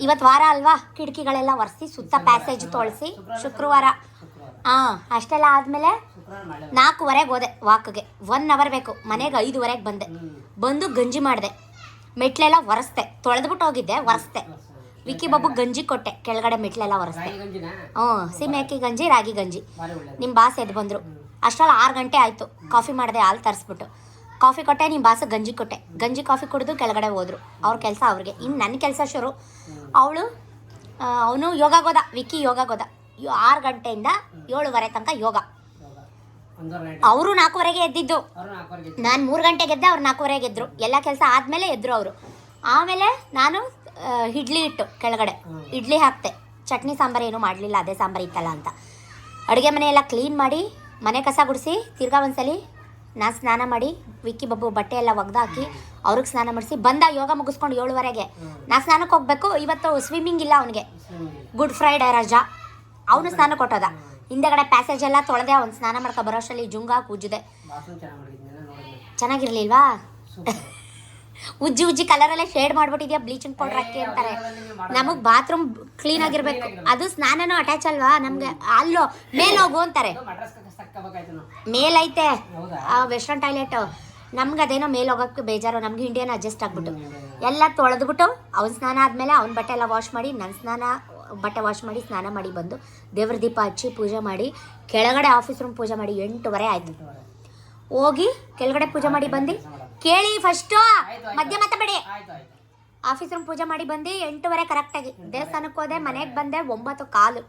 ಇವತ್ತು ವಾರ ಅಲ್ವಾ, ಕಿಟಕಿಗಳೆಲ್ಲ ಒರೆಸಿ, ಸುತ್ತ ಪ್ಯಾಸೇಜ್ ತೊಳೆಸಿ, ಶುಕ್ರವಾರ ಅಷ್ಟೆಲ್ಲ ಆದಮೇಲೆ 4:30 ಹೋದೆ ವಾಕ್ಗೆ. 1 ಅವರ್ ಬೇಕು. ಮನೆಗೆ 5:30 ಬಂದು ಗಂಜಿ ಮಾಡಿದೆ, ಮೆಟ್ಲೆಲ್ಲ ಒರೆಸ್ದೆ, ತೊಳೆದ್ಬಿಟ್ಟು ಹೋಗಿದ್ದೆ, ಒರೆಸ್ದೆ. ವಿಕ್ಕಿ ಬಾಬು ಗಂಜಿ ಕೊಟ್ಟೆ, ಕೆಳಗಡೆ ಮೆಟ್ಲೆಲ್ಲ ಒರೆಸ್ದೆ. ಸೀಮೆ ಅಕ್ಕಿ ಗಂಜಿ, ರಾಗಿ ಗಂಜಿ. ನಿಮ್ಮ ಬಾಸ್ ಎದ್ದು ಬಂದರು. ಅಷ್ಟರಲ್ಲಿ 6 ಗಂಟೆ ಆಯಿತು. ಕಾಫಿ ಮಾಡಿದೆ, ಹಾಲು ತರಿಸ್ಬಿಟ್ಟು ಕಾಫಿ ಕೊಟ್ಟೆ, ನಿಮ್ಮ ಬಾಸ್ ಗಂಜಿ ಕೊಟ್ಟೆ. ಗಂಜಿ ಕಾಫಿ ಕುಡಿದು ಕೆಳಗಡೆ ಹೋದರು. ಅವ್ರ ಕೆಲಸ ಅವ್ರಿಗೆ. ಇನ್ನು ನನ್ನ ಕೆಲಸ ಶುರು. ಅವನು ಯೋಗಾಗೋದ, ವಿಕ್ಕಿ ಯೋಗಾಗೋದ. 6 ಗಂಟೆಯಿಂದ 7:30 ತನಕ ಯೋಗ. ಅವರು 4:30ಗೆ ಎದ್ದಿದ್ದು, ನಾನು 3 ಗಂಟೆಗೆ ಎದ್ದೆ, ಅವ್ರು 4:30ಗೆ ಎದ್ರು. ಎಲ್ಲ ಕೆಲಸ ಆದಮೇಲೆ ಎದ್ರು ಅವರು. ಆಮೇಲೆ ನಾನು ಇಡ್ಲಿ ಇಟ್ಟು ಕೆಳಗಡೆ ಇಡ್ಲಿ ಹಾಕ್ತೆ. ಚಟ್ನಿ ಸಾಂಬಾರು ಏನೂ ಮಾಡಲಿಲ್ಲ, ಅದೇ ಸಾಂಬಾರು ಇತ್ತಲ್ಲ ಅಂತ. ಅಡುಗೆ ಮನೆಯೆಲ್ಲ ಕ್ಲೀನ್ ಮಾಡಿ, ಮನೆ ಕಸ ಗುಡಿಸಿ, ತಿರ್ಗಾ ಒಂದ್ಸಲಿ ನಾನು ಸ್ನಾನ ಮಾಡಿ, ವಿಕ್ಕಿ ಬಾಬು ಬಟ್ಟೆ ಎಲ್ಲ ಒಗ್ದಾಕಿ ಅವ್ರಿಗೆ ಸ್ನಾನ ಮಾಡಿಸಿ ಬಂದ. ಯೋಗ ಮುಗಿಸ್ಕೊಂಡು 7:30ಗೆ ನಾನು ಸ್ನಾನಕ್ಕೆ ಹೋಗ್ಬೇಕು. ಇವತ್ತು ಸ್ವಿಮ್ಮಿಂಗ್ ಇಲ್ಲ ಅವನಿಗೆ, ಗುಡ್ ಫ್ರೈಡೇ ರಜಾ. ಅವನು ಸ್ನಾನ ಕೊಟ್ಟೋದ. ಹಿಂದೆಗಡೆ ಪ್ಯಾಸೇಜ್ ಎಲ್ಲ ತೊಳೆದೆ, ಅವ್ನು ಸ್ನಾನ ಮಾಡ್ಕೊ ಬರೋಷ್ಟರಲ್ಲಿ ಜುಂಗ ಉಜ್ಜಿದೆ. ಚೆನ್ನಾಗಿರ್ಲಿಲ್ವಾ? ಉಜ್ಜಿ ಕಲರಲ್ಲೇ ಶೇಡ್ ಮಾಡ್ಬಿಟ್ಟಿದ್ಯಾ, ಬ್ಲೀಚಿಂಗ್ ಪೌಡರ್ ಹಾಕಿ ಅಂತಾರೆ. ನಮಗೆ ಬಾತ್ರೂಮ್ ಕ್ಲೀನ್ ಆಗಿರ್ಬೇಕು. ಅದು ಸ್ನಾನನೂ ಅಟ್ಯಾಚ್ ಅಲ್ವಾ ನಮಗೆ. ಅಲ್ಲೋ ಮೇಲೋಗು ಅಂತಾರೆ, ಮೇಲೈತೆ ವೆಸ್ಟರ್ನ್ ಟಾಯ್ಲೆಟ್. ನಮ್ಗೆ ಅದೇನೋ ಮೇಲೆ ಹೋಗೋಕ್ಕೆ ಬೇಜಾರು. ನಮ್ಗೆ ಇಂಡಿಯನ್ ಅಡ್ಜಸ್ಟ್ ಆಗ್ಬಿಟ್ಟು ಎಲ್ಲ ತೊಳೆದ್ಬಿಟ್ಟು, ಅವ್ನ ಸ್ನಾನ ಆದಮೇಲೆ ಅವ್ನ ಬಟ್ಟೆ ಎಲ್ಲ ವಾಶ್ ಮಾಡಿ, ನನ್ನ ಬಟ್ಟೆ ವಾಶ್ ಮಾಡಿ, ಸ್ನಾನ ಮಾಡಿ ಬಂದು ದೇವ್ರ ದೀಪ ಹಚ್ಚಿ ಪೂಜೆ ಮಾಡಿ, ಕೆಳಗಡೆ ಆಫೀಸ್ ರೂಮ್ ಪೂಜೆ ಮಾಡಿ 8:30 ಆಯಿತು. ಹೋಗಿ ಕೆಳಗಡೆ ಪೂಜೆ ಮಾಡಿ ಬಂದು, ಕೇಳಿ ಫಸ್ಟು ಮಧ್ಯ ಮಾತಾಡಿ. ಆಫೀಸ್ ರೂಮ್ ಪೂಜೆ ಮಾಡಿ ಬಂದು 8:30 ಕರೆಕ್ಟಾಗಿ ದೇವಸ್ಥಾನಕ್ಕೆ ಹೋದೆ. ಮನೆಗೆ ಬಂದೆ 9:15.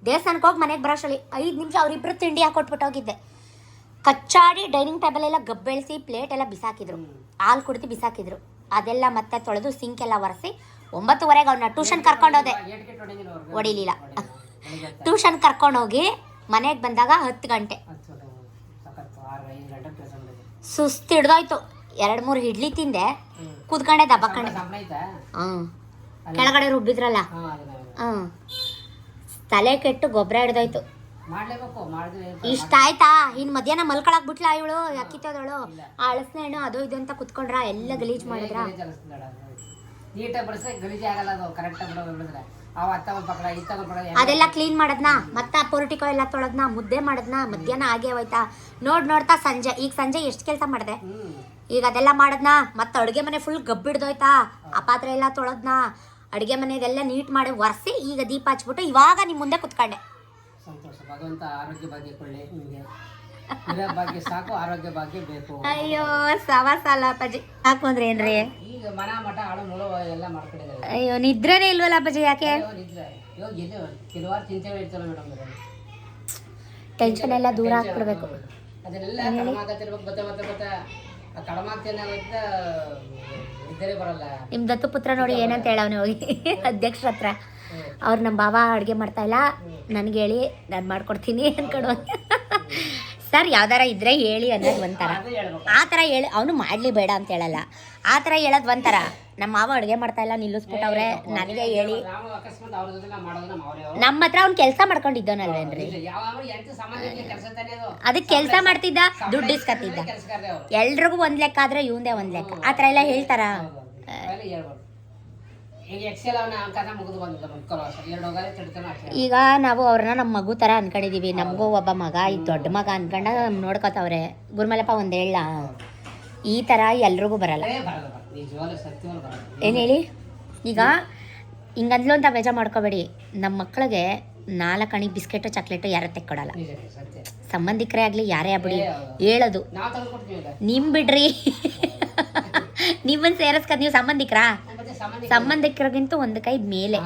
ದೇವಸ್ಥಾನಕ್ಕೆ ಹೋಗಿ ಮನೆಗೆ ಬರೋಷ್ಟರಲ್ಲಿ 5 ನಿಮಿಷ ಅವರಿಬ್ಬರು ತಿಂಡಿ ಹಾಕೊಟ್ಬಿಟ್ಟು ಹೋಗಿದ್ದೆ. ಕಚ್ಚಾಡಿ ಡೈನಿಂಗ್ ಟೇಬಲ್ ಎಲ್ಲ ಗಬ್ಬೆಳಿಸಿ, ಪ್ಲೇಟ್ ಎಲ್ಲ ಬಿಸಾಕಿದ್ರು, ಹಾಲು ಕುಡಿದು ಬಿಸಾಕಿದ್ರು. ಅದೆಲ್ಲ ಮತ್ತೆ ತೊಳೆದು ಸಿಂಕ್ ಎಲ್ಲ ಒರೆಸಿ 9:30ಗೆ ಅವನ್ನ ಟ್ಯೂಷನ್ ಕರ್ಕೊಂಡೋದೆ. ಹೊಡಿಲಿಲ್ಲ. ಟ್ಯೂಷನ್ ಕರ್ಕೊಂಡೋಗಿ ಮನೆಗೆ ಬಂದಾಗ 10 ಗಂಟೆ. ಸುಸ್ತು ಹಿಡ್ದೋಯ್ತು. 2-3 ಇಡ್ಲಿ ತಿಂದೆ, ಕೂತ್ಕೊಂಡೆ ದಬ್ಬಕೊಂಡೆ. ಕೆಳಗಡೆ ರುಬ್ಬಿದ್ರಲ್ಲ, ತಲೆ ಕೆಟ್ಟು ಗೊಬ್ಬರ ಹಿಡ್ದೋಯ್ತು. ಇಷ್ಟ ಆಯ್ತಾ? ಇನ್ನು ಮಧ್ಯಾಹ್ನ ಮಲ್ಕೊಳಕ್ ಬಿಟ್ಲ ಇವಳು, ಅಕ್ಕಿತ್ತೋದಳು. ಅಳಸ್ನ ಹೆಣ್ಣು ಅದು ಇದು ಅಂತ ಕುತ್ಕೊಂಡ್ರ, ಎಲ್ಲ ಗಲೀಜ್ ಮಾಡಿದ್ರ. ಅದೆಲ್ಲ ಕ್ಲೀನ್ ಮಾಡದ್ನಾ, ಮತ್ತ ಪೊರಿಟಿಕೋ ಎಲ್ಲ ತೊಳೆದ್ನಾ, ಮುದ್ದೆ ಮಾಡದ್ನಾ, ಮಧ್ಯಾಹ್ನ ಆಗೇ ಹೋಯ್ತಾ. ನೋಡ್ತಾ ಸಂಜೆ, ಈಗ ಸಂಜೆ ಎಷ್ಟು ಕೆಲಸ ಮಾಡಿದೆ. ಈಗ ಅದೆಲ್ಲ ಮಾಡದ್ನಾ, ಮತ್ತೆ ಅಡುಗೆ ಮನೆ ಫುಲ್ ಗಬ್ಬಿಡ್ದೋಯ್ತಾ. ಆ ಪಾತ್ರೆ ಎಲ್ಲ ತೊಳೆದ್ನಾ, ಅಡುಗೆ ಮನೆದೆಲ್ಲ ನೀಟ್ ಮಾಡಿ ಒರೆಸಿ, ಈಗ ದೀಪ ಹಚ್ಬಿಟ್ಟು ಇವಾಗ ನಿಮ್ಮ ಮುಂದೆ ಕುತ್ಕೊಂಡೆ. ಸಂತೋಷ. ಭಗವಂತ ಆರೋಗ್ಯ ಭಾಗ್ಯ ಕೊಳ್ಳಿ ನಿಮಗೆ. ಭಾಗ್ಯ ಸಾಕು, ಆರೋಗ್ಯ ಭಾಗ್ಯ ಬೇಕು. ಅಯ್ಯೋ ಸವಾಸಾಲ ಅಪ್ಪಾಜಿ. ಸಾಕು ಅಂದ್ರೆ ಏನ್ರಿ? ಈಗ ಮನ ಮಠ ಆಳು ಮುಳು ಎಲ್ಲ ಮಾಡ್ಕೊಂಡಿದ್ದಾರೆ. ಅಯ್ಯೋ ನಿದ್ರೆನೇ ಇಲ್ವಲ್ಲ ಅಪ್ಪಾಜಿ? ಯಾಕೆ? ನಿದ್ರೆ ಕೆಲವಾರು ಚಿಂತೆ ಇರ್ತಲ್ಲ ಮೇಡಮ್. ಟೆನ್ಷನ್ ಎಲ್ಲ ದೂರ ಆಗ್ಬಿಡ್ಬೇಕು. ಅದನ್ನೆಲ್ಲ ಕಡಿಮೆ ಆಗತ್ತಿರ್ಬೇಕು. ಬತ್ತ ಕಡಿಮೆ ಆಗ್ತೇನೆ ನಿದ್ರೆ ಬರಲ್ಲ. ನಿಮ್ ದತ್ತು ಪುತ್ರ ನೋಡಿ ಏನಂತ ಹೇಳವನೇ ಹೋಗಿ ಅಧ್ಯಕ್ಷರ ಹತ್ರ. ಅವ್ರು ನಮ್ಮ ಬಾವ ಅಡುಗೆ ಮಾಡ್ತಾ ಇಲ್ಲ, ನನಗೆ ಹೇಳಿ ನಾನು ಮಾಡ್ಕೊಡ್ತೀನಿ ಅನ್ಕೊಂಡು. ಸರ್ ಯಾವ್ದಾರ ಇದ್ರೆ ಹೇಳಿ ಅನ್ನೋದು ಒಂಥರ. ಆ ಥರ ಹೇಳಿ ಅವನು ಮಾಡಲಿ ಬೇಡ ಅಂತ ಹೇಳಲ್ಲ. ಆ ಥರ ಹೇಳೋದು ಒಂಥರ. ನಮ್ಮ ಮಾವ ಅಡುಗೆ ಮಾಡ್ತಾ ಇಲ್ಲ ನಿಲ್ಲಿಸ್ಬಿಟ್ಟವ್ರೆ, ನನಗೆ ಹೇಳಿ. ನಮ್ಮ ಹತ್ರ ಅವ್ನು ಕೆಲಸ ಮಾಡ್ಕೊಂಡಿದ್ದವನಲ್ವೇನ್ರಿ? ಅದಕ್ಕೆ ಕೆಲಸ ಮಾಡ್ತಿದ್ದ, ದುಡ್ಡು ಇಸ್ಕತ್ತಿದ್ದ. ಎಲ್ರಿಗೂ ಒಂದು ಲೆಕ್ಕ ಆದ್ರೆ ಇವಂದೇ ಒಂದು ಲೆಕ್ಕ. ಆ ಥರ ಎಲ್ಲ ಹೇಳ್ತಾರ? ಈಗ ಎಕ್ಸೆಲ್ ಅವನ ಕಸ ಮುಗಿದು ಬಂದಿದ್ದ ಮುಕ್ಕಲು 2 ಹೋಗಾರೆ ತಿಡ್ತಾನೆ ಅಷ್ಟೇ. ಈಗ ನಾವು ಅವ್ರನ್ನ ನಮ್ಮ ಮಗು ಥರ ಅನ್ಕೊಂಡಿದೀವಿ. ನಮಗೂ ಒಬ್ಬ ಮಗ, ಈಗ ದೊಡ್ಡ ಮಗ ಅನ್ಕೊಂಡ ನೋಡ್ಕೋತವ್ರೆ. ಗುರುಮಲಪ್ಪ ಒಂದು ಹೇಳ, ಈ ಥರ ಎಲ್ರಿಗೂ ಬರಲ್ಲ. ಬರಲ್ಲ ನಿಜವಾಗ್ಲೂ ಸತ್ಯವಾಗ್ಲೂ ಬರಲ್ಲ. ಏನು ಹೇಳಿ, ಈಗ ಹಿಂಗಂದ್ಲು ಅಂತ ಬೇಜಾರು ಮಾಡ್ಕೋಬೇಡಿ. ನಮ್ಮ ಮಕ್ಕಳಿಗೆ 4 ಅಣಿ ಬಿಸ್ಕೆಟು ಚಾಕ್ಲೇಟು ಯಾರು ತೆಕ್ಕೊಡಲ್ಲ. ನಿಜ ಸತ್ಯ. ಸಂಬಂಧಿಕರೇ ಆಗಲಿ ಯಾರೇ ಆಗ್ಬಿಡಿ ಹೇಳೋದು ನಾವು ತಂದು ಕೊಡ್ತೀವಿ ನಿಮ್ ಬಿಡ್ರಿ. ನಿಮ್ಮನ್ನು ಸೇರಿಸ್ಕದ್ ನೀವು ಸಂಬಂಧಿಕರಾ? ಮತ್ತೆ ಸಾಮಾನ್ಯ ಸಂಬಂಧಿಕರಿಗಿಂತ ಒಂದು ಕೈ ಮೇಲೆ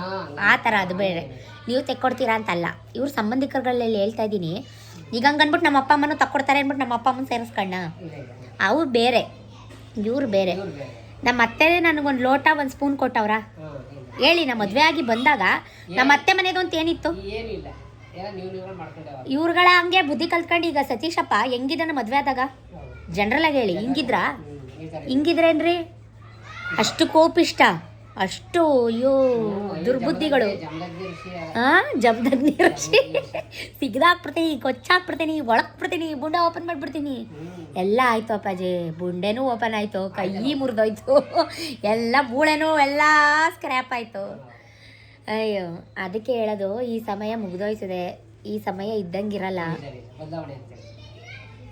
ಆ ಥರ, ಅದು ಬೇರೆ. ನೀವು ತೆಕ್ಕೊಡ್ತೀರಾ ಅಂತಲ್ಲ, ಇವ್ರು ಸಂಬಂಧಿಕರುಗಳಲ್ಲಿ ಹೇಳ್ತಾ ಇದ್ದೀನಿ. ಈಗ ಹಂಗೆ ಅಂದ್ಬಿಟ್ಟು ನಮ್ಮ ಅಪ್ಪ ಅಮ್ಮನೂ ತಕ್ಕೊಡ್ತಾರೆ ಅಂದ್ಬಿಟ್ಟು ನಮ್ಮ ಅಪ್ಪ ಅಮ್ಮನ ಸೇರಿಸ್ಕಣ್ಣ, ಅವ್ರು ಬೇರೆ ಇವ್ರು ಬೇರೆ. ನಮ್ಮ ಅತ್ತೆ ನನಗೊಂದು ಲೋಟ ಒಂದು ಸ್ಪೂನ್ ಕೊಟ್ಟವ್ರ ಹೇಳಿ. ನಮ್ಮ ಮದುವೆ ಆಗಿ ಬಂದಾಗ ನಮ್ಮ ಅತ್ತೆ ಮನೆದು ಅಂತ ಏನಿತ್ತು? ಏನಿಲ್ಲ, ನೀವು ಮಾಡ್ಕೊಂಡೇವ. ಇವ್ರುಗಳ ಹಂಗೆ ಬುದ್ಧಿ ಕಲ್ತ್ಕೊಂಡು ಈಗ ಸತೀಶಪ್ಪ ಹೆಂಗಿದ್ದಾನ ಮದುವೆ ಆದಾಗ ಜನರಲ್ ಆಗಿ ಹೇಳಿ, ಹಿಂಗಿದ್ರ ಹಿಂಗಿದ್ರೇನ್ರಿ? ಅಷ್ಟು ಕೋಪಿಷ್ಟ, ಅಷ್ಟು ಅಯ್ಯೋ ದುರ್ಬುದ್ಧಿಗಳು. ಜಮದಗ್ನಿ ಋಷಿ ಸಿಗ್ದಾಕ್ಬಿಡ್ತೀನಿ, ಕೊಚ್ಚಾಕ್ಬಿಡ್ತೀನಿ, ಒಳಕ್ಬಿಡ್ತೀನಿ, ಬುಂಡ ಓಪನ್ ಮಾಡಿಬಿಡ್ತೀನಿ. ಎಲ್ಲ ಆಯ್ತು ಅಪ್ಪಾಜಿ, ಬುಂಡೆನೂ ಓಪನ್ ಆಯಿತು, ಕೈ ಮುರಿದೋಯ್ತು, ಎಲ್ಲ ಮೂಳೆನೂ ಎಲ್ಲ ಸ್ಕ್ರ್ಯಾಪ್ ಆಯಿತು. ಅಯ್ಯೋ, ಅದಕ್ಕೆ ಹೇಳೋದು, ಈ ಸಮಯ ಮುಗಿದೋಯ್ತದೆ, ಈ ಸಮಯ ಇದ್ದಂಗಿರಲ್ಲ. ಬದಲಾವಣೆ ಅಂತೇಳಿ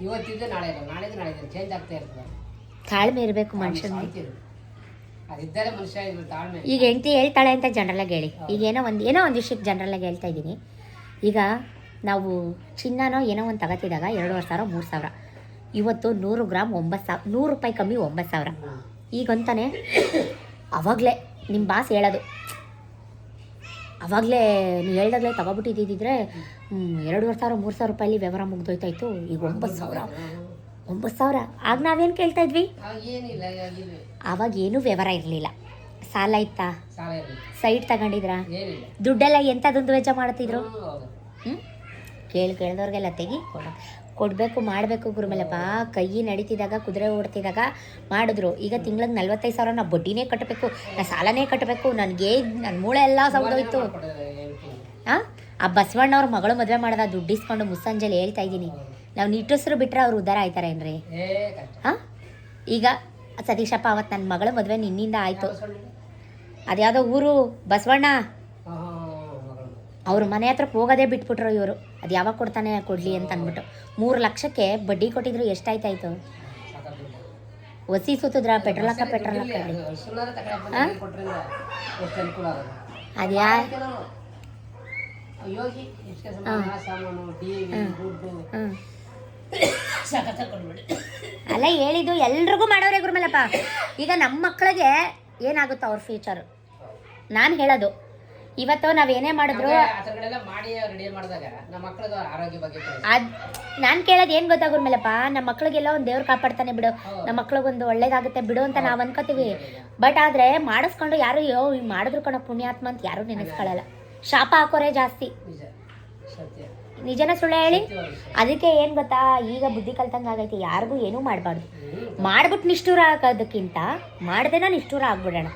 ಇವತ್ತಿದ್ದು ನಾಳೆ ಇಲ್ಲ, ನಾಳೆದು ನಾಳೆ ಚೇಂಜ್ ಆಗ್ತಾ ಇರ್ತದೆ. ತಾಳ್ಮೆ ಇರಬೇಕು ಮನುಷ್ಯನಿಗೆ. ಅದಿದ್ದರೆ ಮನುಷ್ಯ ಇದು ತಾಳ್ಮೆ. ಈಗ ಹೆಂಡತಿ ಹೇಳ್ತಾಳೆ ಅಂತ ಜನರಲ್ಲಾಗಿ ಹೇಳಿ. ಈಗ ಏನೋ ಒಂದು ವಿಷಯಕ್ಕೆ ಜನರಲ್ಲಾಗಿ ಹೇಳ್ತಾ ಇದ್ದೀನಿ. ಈಗ ನಾವು ಚಿನ್ನನೋ ಏನೋ ಒಂದು ತಗೋತಿದ್ದಾಗ 2,500 3,000, ಇವತ್ತು 100 ಗ್ರಾಮ್ 9,000, 100 ರೂಪಾಯಿ ಕಮ್ಮಿ 9,000. ಈಗ ಅಂತಾನೆ ಅವಾಗಲೇ ನಿಮ್ಮ ಬಾಸ್ ಹೇಳೋದು, ಅವಾಗಲೇ ನೀವು ಹೇಳ್ದಾಗಲೇ ತಗೊಬಿಟ್ಟಿದ್ದಿದ್ರೆ 2,500 3,000 ರೂಪಾಯಲ್ಲಿ ವ್ಯವಹಾರ ಮುಗ್ದೋಯ್ತಾಯಿತು. ಈಗ 9,000. ಆಗ ನಾವೇನು ಕೇಳ್ತಾ ಇದ್ವಿ? ಏನಿಲ್ಲ, ಆವಾಗ ಏನೂ ವ್ಯವಹಾರ ಇರಲಿಲ್ಲ. ಸಾಲ ಇತ್ತಾ? ಸಾಲ ಇರಲಿಲ್ಲ. ಸೈಟ್ ತಗೊಂಡಿದ್ರಾ? ಏನಿಲ್ಲ. ದುಡ್ಡೆಲ್ಲ ಎಂಥದೊಂದು ವೆಚ್ಚ ಮಾಡ್ತಿದ್ರು. ಹೌದು. ಕೇಳಿದವ್ರಿಗೆಲ್ಲ ತೆಗಿ ಕೊಡಬೇಕು, ಮಾಡಬೇಕು. ಗುರುಮೇಲಪ್ಪ ಕೈ ನಡೀತಿದ್ದಾಗ, ಕುದುರೆ ಓಡ್ತಿದ್ದಾಗ ಮಾಡಿದ್ರು. ಈಗ ತಿಂಗ್ಳಿಗೆ 45,000 ನಾ ಬಡ್ಡಿನೇ ಕಟ್ಟಬೇಕು, ನಾ ಸಾಲನೇ ಕಟ್ಟಬೇಕು, ನನಗೆ ನನ್ನ ಮೂಳೆ ಎಲ್ಲ ಸೌದೋಯ್ತು. ಆ ಬಸವಣ್ಣವ್ರ ಮಗಳು ಮದುವೆ ಮಾಡಿದ ದುಡ್ಡು ಇಸ್ಕೊಂಡು ಮುಸ್ಸಂಜೆಲಿ ಹೇಳ್ತಾ ಇದ್ದೀನಿ. ನಾವು ನಿಟ್ಟುಸ್ರು ಬಿಟ್ಟರೆ ಅವ್ರು ಉದ್ಧಾರ ಆಯ್ತಾರೇನ್ರಿ? ಹಾಂ, ಈಗ ಸತೀಶಪ್ಪ ಅವತ್ತು ನನ್ನ ಮಗಳ ಮದುವೆ ನಿನ್ನಿಂದ ಆಯಿತು. ಅದ್ಯಾವುದೋ ಊರು ಬಸವಣ್ಣ, ಅವ್ರ ಮನೆ ಹತ್ರಕ್ಕೆ ಹೋಗೋದೇ ಬಿಟ್ಬಿಟ್ರು ಇವರು. ಅದು ಯಾವಾಗ ಕೊಡ್ತಾನೆ ಕೊಡಲಿ ಅಂತ ಅಂದ್ಬಿಟ್ಟು 3 ಲಕ್ಷಕ್ಕೆ ಬಡ್ಡಿ ಕೊಟ್ಟಿದ್ರು. ಎಷ್ಟಾಯ್ತಾಯ್ತು? ಒಸಿ ಸುತ್ತಿದ್ರ ಪೆಟ್ರೋಲ್ ಹಾಕ ಅದ್ಯಾ ಅಲ್ಲ ಹೇಳಿದ್ದು ಎಲ್ರಿಗೂ ಮಾಡೋರೆ ಗುರುಮೇಲಪ್ಪ. ಈಗ ನಮ್ಮ ಮಕ್ಕಳಿಗೆ ಏನಾಗುತ್ತೋ ಅವ್ರ ಫ್ಯೂಚರು ನಾನು ಹೇಳೋದು. ಇವತ್ತು ನಾವೇನೇ ಮಾಡಿದ್ರು ಅದು ನಾನು ಕೇಳೋದು ಏನು ಗೊತ್ತಾ ಗುರುಮೇಲಪ್ಪ, ನಮ್ಮ ಮಕ್ಳಿಗೆಲ್ಲ ಒಂದು ದೇವ್ರು ಕಾಪಾಡ್ತಾನೆ ಬಿಡು, ನಮ್ಮ ಮಕ್ಳಿಗೊಂದು ಒಳ್ಳೇದಾಗುತ್ತೆ ಬಿಡು ಅಂತ ನಾವು ಅನ್ಕೋತೀವಿ. ಬಟ್ ಆದರೆ ಮಾಡಿಸ್ಕೊಂಡು ಯಾರು ಹಿಂಗೆ ಮಾಡಿದ್ರು ಕಣೋ ಪುಣ್ಯಾತ್ಮ ಅಂತ ಯಾರೂ ನೆನೆಸ್ಕೊಳ್ಳಲ್ಲ. ಶಾಪ ಹಾಕೋರೆ ಜಾಸ್ತಿ. ನಿಜನ ಸುಳ್ಳು ಹೇಳಿ? ಅದಕ್ಕೆ ಏನು ಗೊತ್ತಾ, ಈಗ ಬುದ್ಧಿ ಕಲ್ತಂಗೆ ಆಗೈತಿ. ಯಾರಿಗೂ ಏನೂ ಮಾಡಬಾರ್ದು. ಮಾಡ್ಬಿಟ್ಟು ನಿಷ್ಠೂರ ಆಗೋದಕ್ಕಿಂತ ಮಾಡ್ದೇನ ನಿಷ್ಠೂರ ಆಗ್ಬಿಡೋಣ.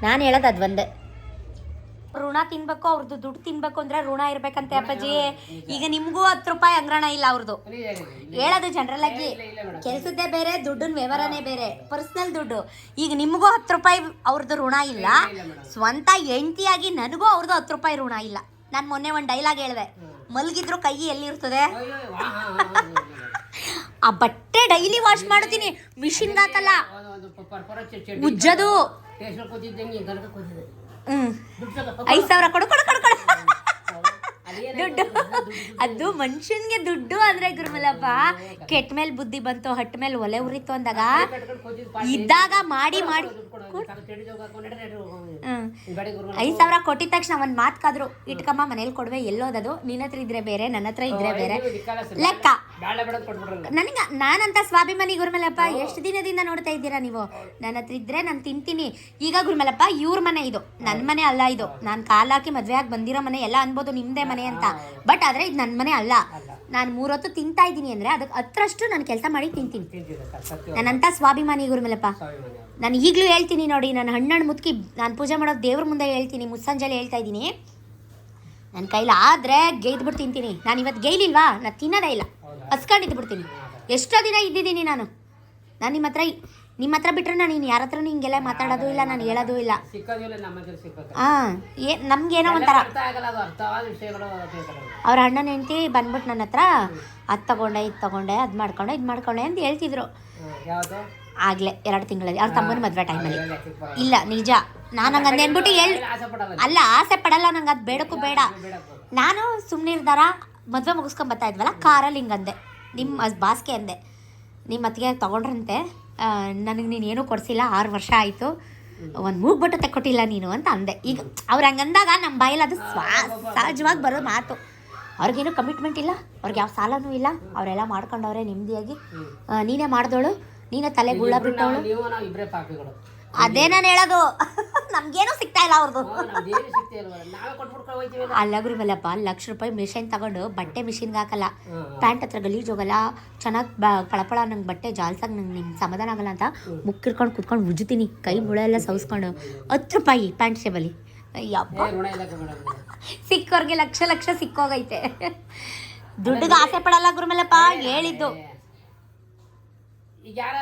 ನಾನು ಹೇಳೋದು ಅದು ಒಂದೇ. ಋಣ ತಿನ್ಬೇಕು, ಅವ್ರದ್ದು ದುಡ್ಡು ತಿನ್ಬೇಕು ಅಂದ್ರೆ ಋಣ ಇರ್ಬೇಕಂತೆ ಅಪ್ಪಾಜಿ. ಈಗ ನಿಮಗೂ 10 ರೂಪಾಯಿ ಅಂಗ್ರಾಣ ಇಲ್ಲ ಅವ್ರದ್ದು. ಹೇಳೋದು ಜನರಲ್ ಆಗಿ, ಕೆಲಸದ್ದೇ ಬೇರೆ, ದುಡ್ಡಿನ ವ್ಯವಹಾರನೇ ಬೇರೆ, ಪರ್ಸ್ನಲ್ ದುಡ್ಡು. ಈಗ ನಿಮಗೂ 10 ರೂಪಾಯಿ ಅವ್ರದ್ದು ಋಣ ಇಲ್ಲ, ಸ್ವಂತ ಹೆಂಡತಿಯಾಗಿ ನನಗೂ ಅವ್ರದ್ದು 10 ರೂಪಾಯಿ ಋಣ ಇಲ್ಲ. ನಾನು ಮೊನ್ನೆ ಒಂದು ಡೈಲಾಗ್ ಹೇಳಿದೆ, ಮಲಗಿದ್ರು ಕೈ ಎಲ್ಲಿರ್ತದೆ? ಆ ಬಟ್ಟೆ ಡೈಲಿ ವಾಶ್ ಮಾಡ್ತೀನಿ, ಮಿಷಿನ್ಗೆ ಹಾಕಲ್ಲ, ಉಜ್ಜದು. 5,000 ಕೊಡು ದುಡ್ಡು. ಅದು ಮನುಷ್ಯನ್ಗೆ ದುಡ್ಡು ಅಂದ್ರೆ ಗುರುಮಲಪ್ಪ, ಕೆಟ್ಟ ಮೇಲೆ ಬುದ್ಧಿ ಬಂತು, ಹಟ್ಟ ಮೇಲೆ ಒಲೆ ಉರಿತು ಅಂದಾಗ ಇದ್ದಾಗ ಮಾಡಿ 5,000 ಕೊಟ್ಟಿದ ತಕ್ಷಣ ಒಂದು ಮಾತ್ಕಾದ್ರು ಇಟ್ಕಮ್ಮ ಮನೇಲಿ ಕೊಡುವೆ, ಎಲ್ಲೋದದು ನಿನ್ನ ಹತ್ರ ಇದ್ರೆ ಬೇರೆ, ನನ್ನ ಹತ್ರ ಇದ್ರೆ ಬೇರೆ ಲೆಕ್ಕ. ನನಗೆ ನಾನಂತ ಸ್ವಾಭಿಮಾನಿ ಗುರುಮಲಪ್ಪ. ಎಷ್ಟು ದಿನದಿಂದ ನೋಡ್ತಾ ಇದ್ದೀರಾ ನೀವು? ನನ್ನ ಹತ್ರ ಇದ್ರೆ ನಾನು ತಿಂತೀನಿ. ಈಗ ಗುರುಮಲಪ್ಪ ಇವ್ರ ಮನೆ ಇದು, ನನ್ನ ಮನೆ ಅಲ್ಲ ಇದು. ನಾನು ಕಾಲಾಕಿ ಮದುವೆ ಆಗಿ ಬಂದಿರೋ ಮನೆ ಎಲ್ಲ ಅನ್ಬೋದು ನಿಮ್ಮದೇ ಮನೆ ಅಂತ, ಬಟ್ ಆದರೆ ಇದು ನನ್ನ ಮನೆ ಅಲ್ಲ. ನಾನು 3 ಹೊತ್ತು ತಿಂತಾ ಇದ್ದೀನಿ ಅಂದರೆ ಅದಕ್ಕೆ 10ರಷ್ಟು ನಾನು ಕೆಲಸ ಮಾಡಿ ತಿಂತೀನಿ. ನನ್ನಂಥ ಸ್ವಾಭಿಮಾನಿ ಗುರುಮಲಪ್ಪ. ನಾನು ಈಗಲೂ ಹೇಳ್ತೀನಿ ನೋಡಿ, ನಾನು ಹಣ್ಣು ಮುತ್ಕಿ ನಾನು ಪೂಜೆ ಮಾಡೋದು ದೇವ್ರ ಮುಂದೆ ಹೇಳ್ತೀನಿ, ಮುಸ್ಸಂಜೆಲಿ ಹೇಳ್ತಾ ಇದ್ದೀನಿ. ನನ್ನ ಕೈಲಿ ಆದರೆ ಗೇಯ್ದುಬಿಟ್ಟು ತಿಂತೀನಿ. ನಾನು ಇವತ್ತು ಗೇಯ್ಲಿಲ್ವಾ, ನಾನು ತಿನ್ನೋದೇ ಇಲ್ಲ, ಹಸ್ಕೊಂಡಿದ್ದು ಬಿಡ್ತೀನಿ. ಎಷ್ಟೋ ದಿನ ಇದ್ದಿದ್ದೀನಿ ನಾನು ನಿಮ್ಮ ಹತ್ರ. ನಿಮ್ಮ ಹತ್ರ ಬಿಟ್ರೆ ನಾನು ಇನ್ನು ಯಾರ ಹತ್ರನೂ ಹಿಂಗೆಲ್ಲ ಮಾತಾಡೋದು ಇಲ್ಲ, ನಾನು ಹೇಳೋದು ಇಲ್ಲ. ಸಿಕ್ಕೋದಿಲ್ಲ ನಮ್ಮ ಹತ್ರ ಸಿಕ್ಕೋದು. ಹಾಂ, ನಮ್ಗೇನೋ ಒಂಥರ. ಅರ್ಥ ಆಗಲ್ಲ, ಅದು ಅರ್ಥವಾದ ವಿಷಯಗಳು ತಿಳ್ಕೊಳ್ಳೋದು. ಅವ್ರ ಅಣ್ಣನ ಹೆಂಡತಿ ಬಂದ್ಬಿಟ್ಟು ನನ್ನ ಹತ್ರ ಅದು ತಗೊಂಡೆ, ಇದು ತಗೊಂಡೆ, ಅದು ಮಾಡ್ಕೊಂಡೆ, ಇದು ಮಾಡ್ಕೊಂಡೆ ಅಂತ ಹೇಳ್ತಿದ್ರು. ಯಾವುದು ಆಗಲೇ 2 ತಿಂಗಳಲ್ಲಿ ಅವ್ರ ತಮ್ಮನ ಮದುವೆ ಟೈಮಲ್ಲಿ. ಇಲ್ಲ ನಿಜ, ನಾನು ಹಂಗಂದು ಅಂದ್ಬಿಟ್ಟು ಆಸೆ ಪಡಲ್ಲ. ಅಲ್ಲ, ಆಸೆ ಪಡಲ್ಲ, ನಂಗೆ ಅದು ಬೇಡಕ್ಕೂ ಬೇಡ. ನಾನು ಸುಮ್ಮನೆ ಇರ್ದಾರ ಮದುವೆ ಮುಗಿಸ್ಕೊಂಡ್ ಬರ್ತಾ ಇದ್ವಲ್ಲ, ಕಾರಲ್ಲಿ ಹಿಂಗಂದೆ, ನಿಮ್ಮ ಬಾಸ್ಗೆ ಅಂದೆ, ನಿಮ್ಮ ಅತ್ತಿಗೆ ತೊಗೊಂಡ್ರಂತೆ, ನನಗೆ ನೀನು ಏನೂ ಕೊಡಿಸಿಲ್ಲ, 6 ವರ್ಷ ಆಯಿತು, ಒಂದು ಮೂಗ್ಬಿಟ್ಟು ತೆಕ್ಕೊಟ್ಟಿಲ್ಲ ನೀನು ಅಂತ ಅಂದೆ. ಈಗ ಅವ್ರು ಹಂಗಂದಾಗ ನಮ್ಮ ಬಾಯಲ್ಲಿ ಅದು ಸಹಜವಾಗಿ ಬರೋ ಮಾತು. ಅವ್ರಿಗೇನು ಕಮಿಟ್ಮೆಂಟ್ ಇಲ್ಲ, ಅವ್ರಿಗೆ ಯಾವ ಸಾಲನೂ ಇಲ್ಲ, ಅವರೆಲ್ಲ ಮಾಡ್ಕೊಂಡವ್ರೆ ನೆಮ್ಮದಿಯಾಗಿ. ನೀನೇ ಮಾಡ್ದೋಳು, ನೀನೇ ತಲೆ ಗುಳ್ಳ ಬಿಟ್ಟವಳು. ನೀವು ನಾವು ಇಬ್ಬರೇ ಪಾಪಿಗಳು. ಅದೇ ನಾನು ಹೇಳೋದು. ನಮ್ಗೇನು ಸಿಗ್ತಾ ಇಲ್ಲ ಅವ್ರದ್ದು. ಅಲ್ಲ ಗುರುವಲ್ಲಪ್ಪ, ₹1,00,000 ಮಿಷಿನ್ ತಗೊಂಡು ಬಟ್ಟೆ ಮಿಷಿನ್ಗೆ ಹಾಕಲ್ಲ, ಪ್ಯಾಂಟ್ ಹತ್ರ ಗಲೀಜ್ ಹೋಗಲ್ಲ, ಚೆನ್ನಾಗಿ ಪಳಪಳ ನಂಗೆ ಬಟ್ಟೆ ಜಾಲ್ಸಾಗಿ ನಂಗೆ ನಿಮ್ಗೆ ಸಮಾಧಾನ ಆಗಲ್ಲ ಅಂತ ಮುಕ್ಕಿರ್ಕೊಂಡು ಕುತ್ಕೊಂಡು ಉಜ್ಜುತ್ತೀನಿ, ಕೈ ಮುಳ ಎಲ್ಲ ಸೌಸ್ಕೊಂಡು. ₹10 ಪ್ಯಾಂಟ್ ಶೇಬಲ್ಲಿ. ಅಯ್ಯಪ್ಪ, ಸಿಕ್ಕೋರ್ಗೆ ಲಕ್ಷ ಸಿಕ್ಕೋಗೈತೆ. ದುಡ್ಡಿಗೆ ಆಸೆ ಪಡಲ್ಲ ಗುರುಮಲ್ಲಪ್ಪ, ಹೇಳಿದ್ದು. ಈಗ ಯಾರ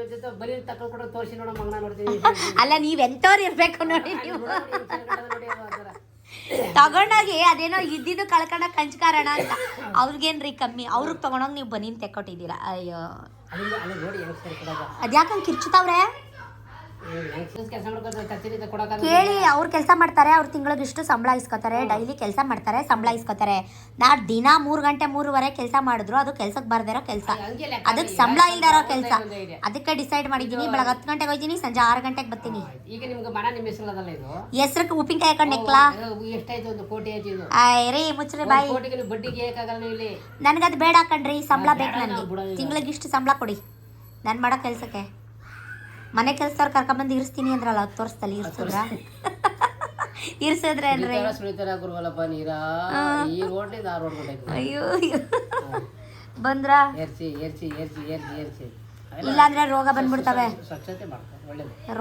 ಜೊತೆ ಬರೀ ತಕೊಂಡ್ಕೊಡೋ ತೋರಿಸಿ ನೋಡೋ ಮಗನ ನೋಡ್ತೀವಿ. ಅಲ್ಲ, ನೀವೆಂಥವ್ರು ಇರ್ಬೇಕು ನೋಡಿ ನೀವು. ತಗೊಂಡೋಗಿ ಅದೇನೋ ಇದ್ದಿದ್ದು ಕಳ್ಕೊಂಡ ಕಂಚ್ಕಾರಣ ಅಂತ ಅವ್ರಿಗೇನ್ರಿ ಕಮ್ಮಿ, ಅವ್ರಿಗೆ ತಗೊಂಡೋಗಿ ನೀವು ಬನೀನ್ ತೆಕ್ಕೊಟ್ಟಿದ್ದೀರಾ. ಅಯ್ಯೋ, ಅದ್ಯಾಕಂಗೆ ಕಿರ್ಚುತ್ತವ್ರೆ? ಕೇಳಿ, ಅವ್ರು ಕೆಲಸ ಮಾಡ್ತಾರೆ, ಅವ್ರು ತಿಂಗಳಿಗೆ ಇಷ್ಟು ಸಂಬಳ ಇಸ್ಕೊತಾರೆ, ಡೈಲಿ ಕೆಲಸ ಮಾಡ್ತಾರೆ, ಸಂಬಳ ಇಸ್ಕೊತಾರೆ. ನಾನು ದಿನ 3 ಗಂಟೆ 3:30 ಕೆಲಸ ಮಾಡಿದ್ರು ಅದು ಕೆಲ್ಸಕ್ಕೆ ಬರ್ದಿರೋ ಕೆಲಸ, ಅದಕ್ಕೆ ಸಂಬಳ ಇಲ್ದಿರೋ ಕೆಲಸ. ಅದಕ್ಕೆ ಡಿಸೈಡ್ ಮಾಡಿದ್ದೀನಿ, ಬೆಳಗ್ಗೆ 10 ಗಂಟೆಗೆ ಹೋಗ್ತೀನಿ, ಸಂಜೆ 6 ಗಂಟೆಗೆ ಬರ್ತೀನಿ. ಈಗ ನಿಮ್ಗೆ ಮನ ನಿಮ್ಮ ಹೆಸರಲ್ಲ, ಇದು ಹೆಸ್ರಕ್ಕೆ ಉಪ್ಪಿನಕಾಯಿ ಹಾಕೊಂಡು ನೆಕ್ಲಾ. ಎಷ್ಟಾಯ್ತು? 1 ಕೋಟಿ ಆಯ್ತು ಇದು. ರೀ ಮುಚ್ಚ್ರಿ ಬಾಯಿ, ಬಡ್ಡಿಗೆ ಏಕಾಗಲ್ಲ ಇಲ್ಲಿ. ನನಗದು ಬೇಡ ಕಣ್ರಿ, ಸಂಬಳ ಬೇಕು ನನಗೆ, ತಿಂಗಳಿಗೆ ಇಷ್ಟು ಸಂಬಳ ಕೊಡಿ ನಾನು ಮಾಡೋ ಕೆಲಸಕ್ಕೆ. ಮನೆ ಕೆಲಸದವ್ರು ಕರ್ಕೊಂಬಂದು ಇರಿಸ್ತೀನಿ ಅಂದ್ರಲ್ಲ, 10 ವರ್ಷದಲ್ಲಿ ಇರ್ಸಿದ್ರ? ಇರ್ಸಿದ್ರೆ ಅನ್ರಿ. ಅಯ್ಯೋ ಬಂದ್ರ ಇಲ್ಲಾಂದ್ರೆ ರೋಗ ಬಂದ್ಬಿಡ್ತವೆ,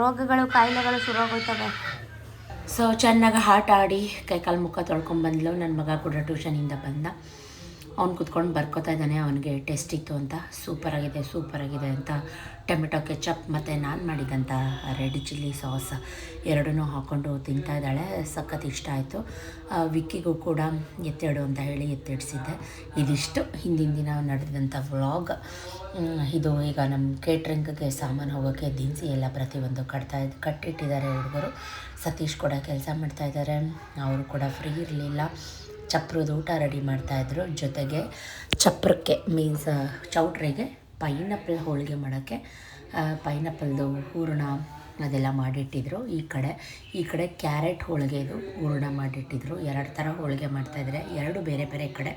ರೋಗಗಳು ಕಾಯಿಲೆಗಳು ಶುರುವಾಗೋಯ್ತವೆ. ಸೊ ಚೆನ್ನಾಗಿ ಆಟ ಆಡಿ ಕೈಕಾಲು ಮುಖ ತೊಳ್ಕೊಂಬಂದ್ಲು. ನನ್ನ ಮಗ ಕೂಡ ಟ್ಯೂಷನಿಂದ ಬಂದ, ಅವ್ನು ಕುತ್ಕೊಂಡು ಬರ್ಕೋತಾ ಇದ್ದಾನೆ. ಅವನಿಗೆ ಟೆಸ್ಟ್ ಇತ್ತು ಅಂತ, ಸೂಪರಾಗಿದೆ ಅಂತ ಟೊಮೆಟೊ ಕೆಚಪ್ ಮತ್ತು ನಾನು ಮಾಡಿದಂಥ ರೆಡ್ ಚಿಲ್ಲಿ ಸಾಸ್ ಎರಡನ್ನೂ ಹಾಕ್ಕೊಂಡು ತಿಂತಾ ಇದ್ದಾಳೆ. ಸಖತ್ ಇಷ್ಟ ಆಯಿತು. ವಿಕ್ಕಿಗೂ ಕೂಡ ಎತ್ತಿಡು ಅಂತ ಹೇಳಿ ಎತ್ತಿಡಿಸಿದ್ದೆ. ಇದಿಷ್ಟು ಹಿಂದಿನ ದಿನ ನಡೆದಂಥ ವ್ಲಾಗ್. ಇದು ಈಗ ನಮ್ಮ ಕೇಟ್ರಿಂಗ್ಗೆ ಸಾಮಾನು ಹೋಗೋಕ್ಕೆ ದಿನಸಿ ಎಲ್ಲ ಪ್ರತಿಯೊಂದು ಕಟ್ಟಿಟ್ಟಿದ್ದಾರೆ ಹುಡುಗರು. ಸತೀಶ್ ಕೂಡ ಕೆಲಸ ಮಾಡ್ತಾಯಿದ್ದಾರೆ, ಅವರು ಕೂಡ ಫ್ರೀ ಇರಲಿಲ್ಲ. ಚಪ್ರದ ಊಟ ರೆಡಿ ಮಾಡ್ತಾಯಿದ್ರು, ಜೊತೆಗೆ ಚಪ್ರಕ್ಕೆ ಮೀನ್ಸ್ ಚೌಟ್ರಿಗೆ ಪೈನಾಪಲ್ ಹೋಳಿಗೆ ಮಾಡೋಕ್ಕೆ ಪೈನಾಪಲ್ದು ಹೂರಣ ಅದೆಲ್ಲ ಮಾಡಿಟ್ಟಿದ್ರು. ಈ ಕಡೆ ಕ್ಯಾರೆಟ್ ಹೋಳಿಗೆದು ಹೂರಣ ಮಾಡಿಟ್ಟಿದ್ರು. 2 ಥರ ಹೋಳಿಗೆ ಮಾಡ್ತಾಯಿದ್ದಾರೆ, 2 ಬೇರೆ ಬೇರೆ ಕಡೆ.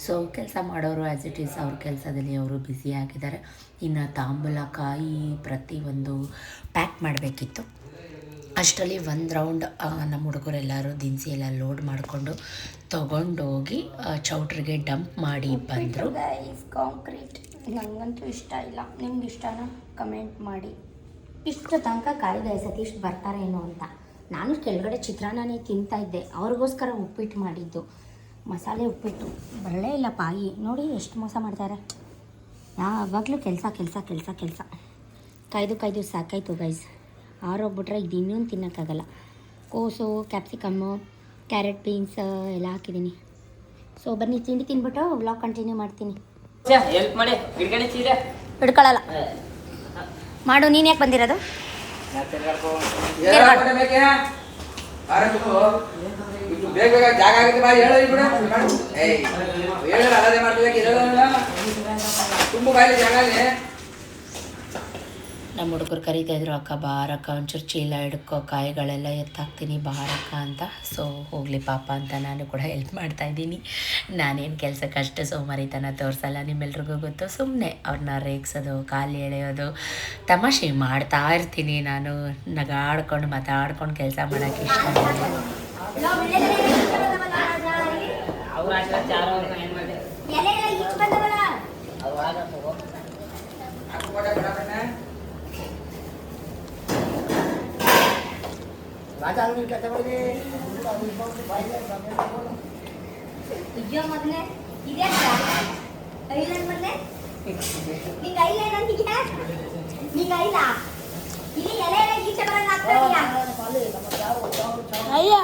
ಸೊ ಕೆಲಸ ಮಾಡೋರು ಆ್ಯಸ್ ಇಟ್ ಈಸ್ ಅವ್ರ ಕೆಲಸದಲ್ಲಿ ಅವರು ಬ್ಯುಸಿ ಆಗಿದ್ದಾರೆ. ಇನ್ನು ತಾಂಬೂಲಕಾಯಿ ಪ್ರತಿಯೊಂದು ಪ್ಯಾಕ್ ಮಾಡಬೇಕಿತ್ತು. ಅಷ್ಟರಲ್ಲಿ 1 ರೌಂಡ್ ನಮ್ಮ ಹುಡುಗರೆಲ್ಲರೂ ದಿನಸಿ ಎಲ್ಲ ಲೋಡ್ ಮಾಡಿಕೊಂಡು ತೊಗೊಂಡೋಗಿ ಚೌಟ್ರಿಗೆ ಡಂಪ್ ಮಾಡಿ ಬಂದರು. ಕಾಂಕ್ರೀಟ್ ನನಗಂತೂ ಇಷ್ಟ ಇಲ್ಲ, ನಿಮ್ಗೆ ಇಷ್ಟನಾ ಕಮೆಂಟ್ ಮಾಡಿ. ಇಷ್ಟು ತನಕ ಕಾಯ್ದೆ ಸತೀಶ್ ಬರ್ತಾರೇನೋ ಅಂತ. ನಾನು ಕೆಳಗಡೆ ಚಿತ್ರಾನ್ನನೇ ತಿಂತಾಯಿದ್ದೆ, ಅವ್ರಿಗೋಸ್ಕರ ಉಪ್ಪಿಟ್ಟು ಮಾಡಿದ್ದು, ಮಸಾಲೆ ಉಪ್ಪಿಟ್ಟು. ಬರಲೇ ಇಲ್ಲ ಪಾಯಿ, ನೋಡಿ ಎಷ್ಟು ಮೋಸ ಮಾಡ್ತಾರೆ. ಯಾವಾಗಲೂ ಕೆಲಸ ಕಾಯ್ದು ಸಾಕಾಯ್ತು ಗೈಸ್. ಆರೋಗ್ಬಿಟ್ರೆ ಇದು ಇನ್ನೊಂದು ತಿನ್ನೋಕ್ಕಾಗಲ್ಲ. ಕೋಸು, ಕ್ಯಾಪ್ಸಿಕಮ್ಮು, ಕ್ಯಾರೆಟ್, ಬೀನ್ಸ್ ಎಲ್ಲ ಹಾಕಿದ್ದೀನಿ. ಸೊ ಬನ್ನಿ ತಿಂಡಿ ತಿಂದ್ಬಿಟ್ಟು ವ್ಲಾಗ್ ಕಂಟಿನ್ಯೂ ಮಾಡ್ತೀನಿ. ಹಿಡ್ಕೊಳ್ಳಲ್ಲ ಮಾಡು. ನೀನು ಯಾಕೆ ಬಂದಿರೋದು? ನಮ್ಮ ಹುಡುಗರು ಕರೀತಾಯಿದ್ರು, ಅಕ್ಕ ಬಾರಕ್ಕ ಒಂಚೂರು ಚೀಲ ಹಿಡ್ಕೊ, ಕಾಯಿಗಳೆಲ್ಲ ಎತ್ತಾಕ್ತೀನಿ ಬಾರಕ್ಕ ಅಂತ. ಸೊ ಹೋಗಲಿ ಪಾಪ ಅಂತ ನಾನು ಕೂಡ ಹೆಲ್ಪ್ ಮಾಡ್ತಾಯಿದ್ದೀನಿ. ನಾನೇನು ಕೆಲಸಕ್ಕೆ ಅಷ್ಟು ಸೋಮಾರಿತನ ತೋರಿಸಲ್ಲ, ನಿಮ್ಮೆಲ್ರಿಗೂ ಗೊತ್ತು. ಸುಮ್ಮನೆ ಅವ್ರನ್ನ ರೇಗಿಸೋದು, ಕಾಲು ಎಳೆಯೋದು, ತಮಾಷೆ ಮಾಡ್ತಾ ಇರ್ತೀನಿ. ನಾನು ನಗಾಡ್ಕೊಂಡು ಮಾತಾಡ್ಕೊಂಡು ಕೆಲಸ ಮಾಡೋಕ್ಕೆ ಇಷ್ಟ. ನಿಂಗೆ ಐಲ ನನಗೆ ನಿಂಗೆ ಐಲ ಇಲ್ಲಿ ಎಲೆ ಎಲೆ ಗೀಚೆ ಬರಂಗೆ ಆಗ್ತಾ ಇದೆಯಾ ಅಯ್ಯ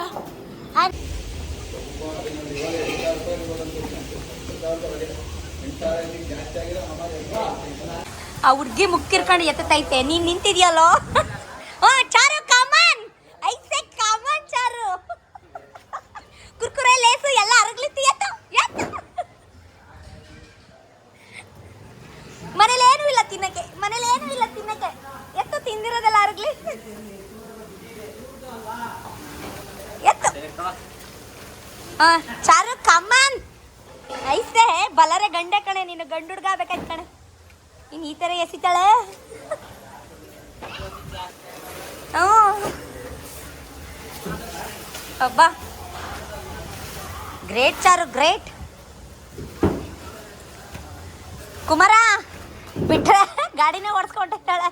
ಆ ಹುಡ್ಗಿ ಮುಕ್ಕಿರ್ಕೊಂಡು ಎತ್ತೈತೆ ನೀನ್ ನಿಂತಿದ್ಯಲ್ಲೋ ಚಾರು ಕಾಮನ್ ಐಸೆ ಕಾಮನ್ ಚಾರು ಕುರ್ಕುರೆ ಲೇಸು ಎಲ್ಲ ಅರಗ್ಲಿತ್ತಿ ಎತ್ತು ಮನೇಲಿ ಏನೂ ಇಲ್ಲ ತಿನ್ನಕ್ಕೆ ಎತ್ತು ತಿಂದಿರೋದೆಲ್ಲ ಅರಗ್ಲಿ ಎತ್ತು ಚಾರು ಕಾಮನ್ ಐಸೆ ಬಲರೆ ಗಂಡೆ ಕಣೆ ನೀನು ಗಂಡು ಹುಡ್ಗ ಆಗ್ಬೇಕಾಯ್ತು ಕಣೆ ಇನ್ನು ಈ ಥರ ಎಸಿತಾಳೆ ಅಬ್ಬಾ ಗ್ರೇಟ್ ಚಾರು ಗ್ರೇಟ್ ಕುಮಾರ ಬಿಟ್ರೆ ಗಾಡಿನೇ ಓಡಿಸ್ಕೊಂಡಿರ್ತಾಳೆ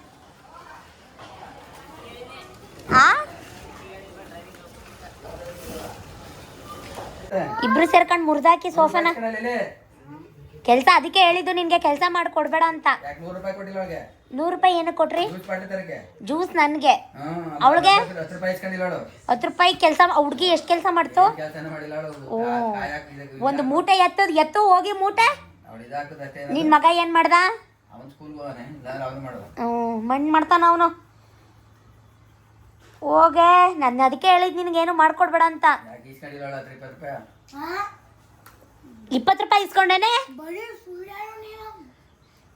ಇಬ್ರು ಸೇರ್ಕೊಂಡು ಮುರಿದಾಕಿ ಸೋಫಾನ ಕೆಲಸ ಅದಕ್ಕೆ ಹೇಳಿದ್ದು ನಿನ್ಗೆ ಕೆಲಸ ಮಾಡಿ ಕೊಡ್ಬೇಡ ಅಂತ 100 ರೂಪಾಯಿ ಏನಕ್ಕೆ ಕೊಟ್ರಿ ಜ್ಯೂಸ್ ನನ್ಗೆ ಅವಳಿಗೆ 10 ರೂಪಾಯಿ ಕೆಲಸ ಹುಡ್ಗಿ ಎಷ್ಟು ಕೆಲಸ ಮಾಡ್ತು ಒಂದು ಮೂಟೆ ಎತ್ತು ಹೋಗಿ ಮೂಟೆ ನಿನ್ ಮಗ ಏನ್ ಮಾಡ್ದ ಮಣ್ಣು ಮಾಡ್ತಾನ ಅವನು ಹೋಗೆ ನಾನು ಅದಕ್ಕೆ ಹೇಳಿದ್ ನಿನ್ಗೇನು ಮಾಡ್ಕೊಡ್ಬೇಡ ಅಂತ 20 ರೂಪಾಯಿ ಇಸ್ಕೊಂಡೇನೆ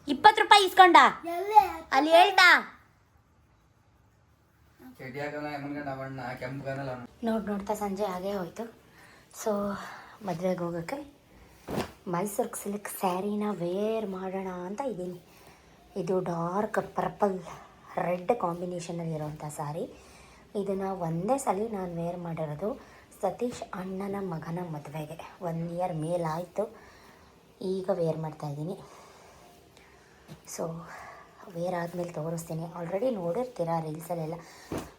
20 ರೂಪಾಯಿ ಇಸ್ಕೊಂಡ ಅಲ್ಲಿ ಹೇಳ್ತಾ ನೋಡ್ತಾ ಸಂಜೆ ಹಾಗೆ ಹೋಯ್ತು ಸೊ ಮದುವೆಗೆ ಹೋಗೋಕ್ಕೆ ಮೈಸೂರು ಸಿಲ್ಕ್ ಸ್ಯಾರಿನ ವೇರ್ ಮಾಡೋಣ ಅಂತ ಇದ್ದೀನಿ ಇದು ಡಾರ್ಕ್ ಪರ್ಪಲ್ ರೆಡ್ ಕಾಂಬಿನೇಷನಲ್ಲಿರೋಂಥ ಸ್ಯಾರಿ ಇದನ್ನು ಒಂದೇ ಸಲ ನಾನು ವೇರ್ ಮಾಡಿರೋದು ಸತೀಶ್ ಅಣ್ಣನ ಮಗನ ಮದುವೆಗೆ 1 ಇಯರ್ ಮೇಲಾಯಿತು ಈಗ ವೇರ್ ಮಾಡ್ತಾಯಿದ್ದೀನಿ ಸೊ ವೇರ್ ಆದಮೇಲೆ ತೋರಿಸ್ತೀನಿ ಆಲ್ರೆಡಿ ನೋಡಿರ್ತೀರ ರೀಲ್ಸಲ್ಲೆಲ್ಲ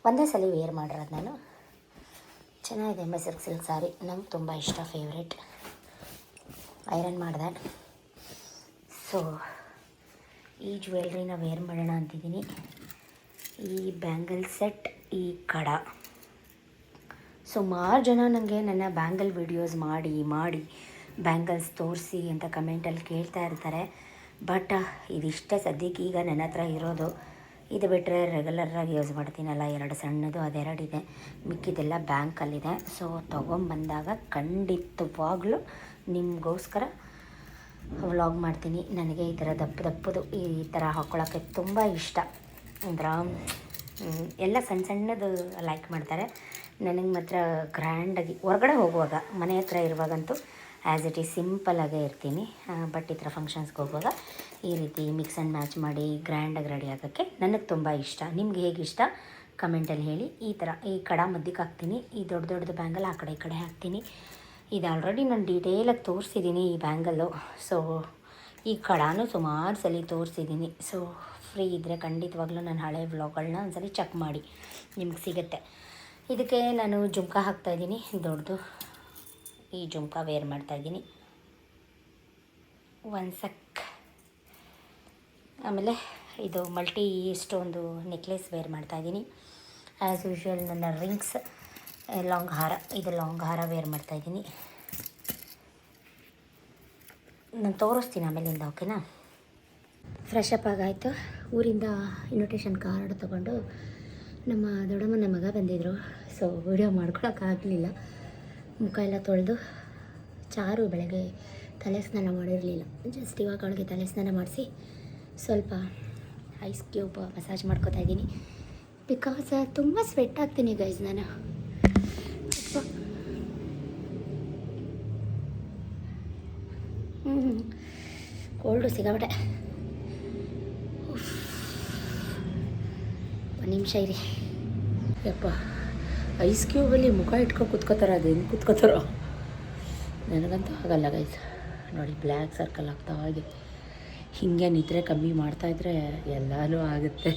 ಒಂದೇ ಸಲ ವೇರ್ ಮಾಡಿರೋದು ನಾನು ಚೆನ್ನಾಗಿದೆ ಮೈಸೂರು ಸಿಲ್ಕ್ ಸ್ಯಾರಿ ನಂಗೆ ತುಂಬ ಇಷ್ಟ ಫೇವ್ರೇಟ್ ಐರನ್ ಮಾಡಿದೆ ಸೊ ಈ ಜ್ಯುವೆಲ್ರಿನ ವೇರ್ ಮಾಡೋಣ ಅಂತಿದ್ದೀನಿ ಈ ಬ್ಯಾಂಗಲ್ ಸೆಟ್ ಈ ಕಡ ಸುಮಾರು ಜನ ನನಗೆ ನನ್ನ ಬ್ಯಾಂಗಲ್ ವಿಡಿಯೋಸ್ ಮಾಡಿ ಬ್ಯಾಂಗಲ್ಸ್ ತೋರಿಸಿ ಅಂತ ಕಮೆಂಟಲ್ಲಿ ಕೇಳ್ತಾ ಇರ್ತಾರೆ ಬಟ್ ಇದಿಷ್ಟೇ ಸದ್ಯಕ್ಕೆ ಈಗ ನನ್ನ ಹತ್ರ ಇರೋದು ಇದು ಬಿಟ್ಟರೆ ರೆಗ್ಯುಲರಾಗಿ ಯೂಸ್ ಮಾಡ್ತೀನಲ್ಲ 2 ಸಣ್ಣದು ಅದೆರಡಿದೆ ಮಿಕ್ಕಿದೆಲ್ಲ ಬ್ಯಾಂಕಲ್ಲಿದೆ ಸೊ ತೊಗೊಂಬಂದಾಗ ಖಂಡಿತವಾಗ್ಲೂ ನಿಮಗೋಸ್ಕರ ವ್ಲಾಗ್ ಮಾಡ್ತೀನಿ ನನಗೆ ಈ ಥರ ದಪ್ಪದು ಈ ಥರ ಹಾಕ್ಕೊಳ್ಳೋಕ್ಕೆ ತುಂಬ ಇಷ್ಟ ಅಂದ್ರೆ ಎಲ್ಲ ಸಣ್ಣದು ಲೈಕ್ ಮಾಡ್ತಾರೆ ನನಗೆ ಮಾತ್ರ ಗ್ರ್ಯಾಂಡಾಗಿ ಹೊರಗಡೆ ಹೋಗುವಾಗ ಮನೆ ಹತ್ರ ಇರುವಾಗಂತೂ ಆ್ಯಸ್ ಇಟ್ ಈಸ್ ಸಿಂಪಲ್ಲಾಗೇ ಇರ್ತೀನಿ ಬಟ್ ಈ ಥರ ಫಂಕ್ಷನ್ಸ್ಗೆ ಹೋಗುವಾಗ ಈ ರೀತಿ ಮಿಕ್ಸ್ ಆ್ಯಂಡ್ ಮ್ಯಾಚ್ ಮಾಡಿ ಗ್ರ್ಯಾಂಡಾಗಿ ರೆಡಿ ಆಗೋಕ್ಕೆ ನನಗೆ ತುಂಬ ಇಷ್ಟ ನಿಮ್ಗೆ ಹೇಗೆ ಇಷ್ಟ ಕಮೆಂಟಲ್ಲಿ ಹೇಳಿ ಈ ಥರ ಈ ಕಡ ಮಧ್ಯಕ್ಕೆ ಹಾಕ್ತೀನಿ ಈ ದೊಡ್ಡದು ಬ್ಯಾಂಗಲ್ ಆ ಕಡೆ ಈ ಕಡೆ ಹಾಕ್ತೀನಿ ಇದು ಆಲ್ರೆಡಿ ನಾನು ಡೀಟೇಲಾಗಿ ತೋರಿಸಿದ್ದೀನಿ ಈ ಬ್ಯಾಂಗಲ್ಲು ಸೊ ಈ ಕಡಾನು ಸುಮಾರು ಸಲ ತೋರಿಸಿದ್ದೀನಿ ಸೊ ಫ್ರೀ ಇದ್ದರೆ ಖಂಡಿತವಾಗ್ಲೂ ನಾನು ಹಳೆ ವ್ಲಾಗ್ಗಳನ್ನ ಒಂದ್ಸಲ ಚೆಕ್ ಮಾಡಿ ನಿಮ್ಗೆ ಸಿಗುತ್ತೆ ಇದಕ್ಕೆ ನಾನು ಜುಮ್ಕಾ ಹಾಕ್ತಾಯಿದ್ದೀನಿ ದೊಡ್ಡದು ಈ ಜುಮ್ಕಾ ವೇರ್ ಮಾಡ್ತಾಯಿದ್ದೀನಿ ಒಂದು ಸಕ್ ಆಮೇಲೆ ಇದು ಮಲ್ಟಿ ಸ್ಟೋನ್ದು ನೆಕ್ಲೆಸ್ ವೇರ್ ಮಾಡ್ತಾಯಿದ್ದೀನಿ ಆ್ಯಸ್ ಯೂಶ್ವಲ್ ನನ್ನ ರಿಂಗ್ಸ್ ಲಾಂಗ್ ಹಾರ ಇದು ಲಾಂಗ್ ಹಾರ ವೇರ್ ಮಾಡ್ತಾಯಿದ್ದೀನಿ ನಾನು ತೋರಿಸ್ತೀನಿ ಆಮೇಲಿಂದ ಓಕೆನಾ ಫ್ರೆಶ್ ಅಪ್ ಆಗಾಯಿತು ಊರಿಂದ ಇನ್ವಿಟೇಷನ್ ಕಾರ್ಡ್ ತೊಗೊಂಡು ನಮ್ಮ ದೊಡ್ಡಮ್ಮನ ಮಗ ಬಂದಿದ್ದರು ಸೊ ವಿಡಿಯೋ ಮಾಡ್ಕೊಳಕ್ಕಾಗಲಿಲ್ಲ ಮುಖ ಎಲ್ಲ ತೊಳೆದು ಚಾರು ಬೆಳಗ್ಗೆ ತಲೆ ಸ್ನಾನ ಮಾಡಿರಲಿಲ್ಲ ಜಸ್ಟ್ ಇವಾಗ ಅವಳಿಗೆ ತಲೆ ಸ್ನಾನ ಮಾಡಿಸಿ ಸ್ವಲ್ಪ ಐಸ್ ಕ್ಯೂಬ್ ಮಸಾಜ್ ಮಾಡ್ಕೋತಾ ಇದ್ದೀನಿ ಬಿಕಾಸ್ ತುಂಬ ಸ್ವೆಟ್ ಆಗ್ತೀನಿ ಗೈಸ್ ನಾನು ಕೋಲ್ಡು ಸಿಗಾಬಿಟ್ಟೆ ಒಂದು ನಿಮಿಷ ಇರಿ ಯಪ್ಪ ಐಸ್ ಕ್ಯೂಬಲ್ಲಿ ಮುಖ ಇಟ್ಕೊಂಡು ಕುತ್ಕೋತಾರ ಅದು ಹೆಂಗೆ ಕುತ್ಕೋತಾರೋ ನನಗಂತೂ ಆಗಲ್ಲ ಗೈಸ್ ನೋಡಿ ಬ್ಲ್ಯಾಕ್ ಸರ್ಕಲ್ ಆಗ್ತಾ ಹಾಗೆ ಹೀಗೆ ನಿದ್ರೆ ಕಮ್ಮಿ ಮಾಡ್ತಾಯಿದ್ರೆ ಎಲ್ಲನೂ ಆಗುತ್ತೆ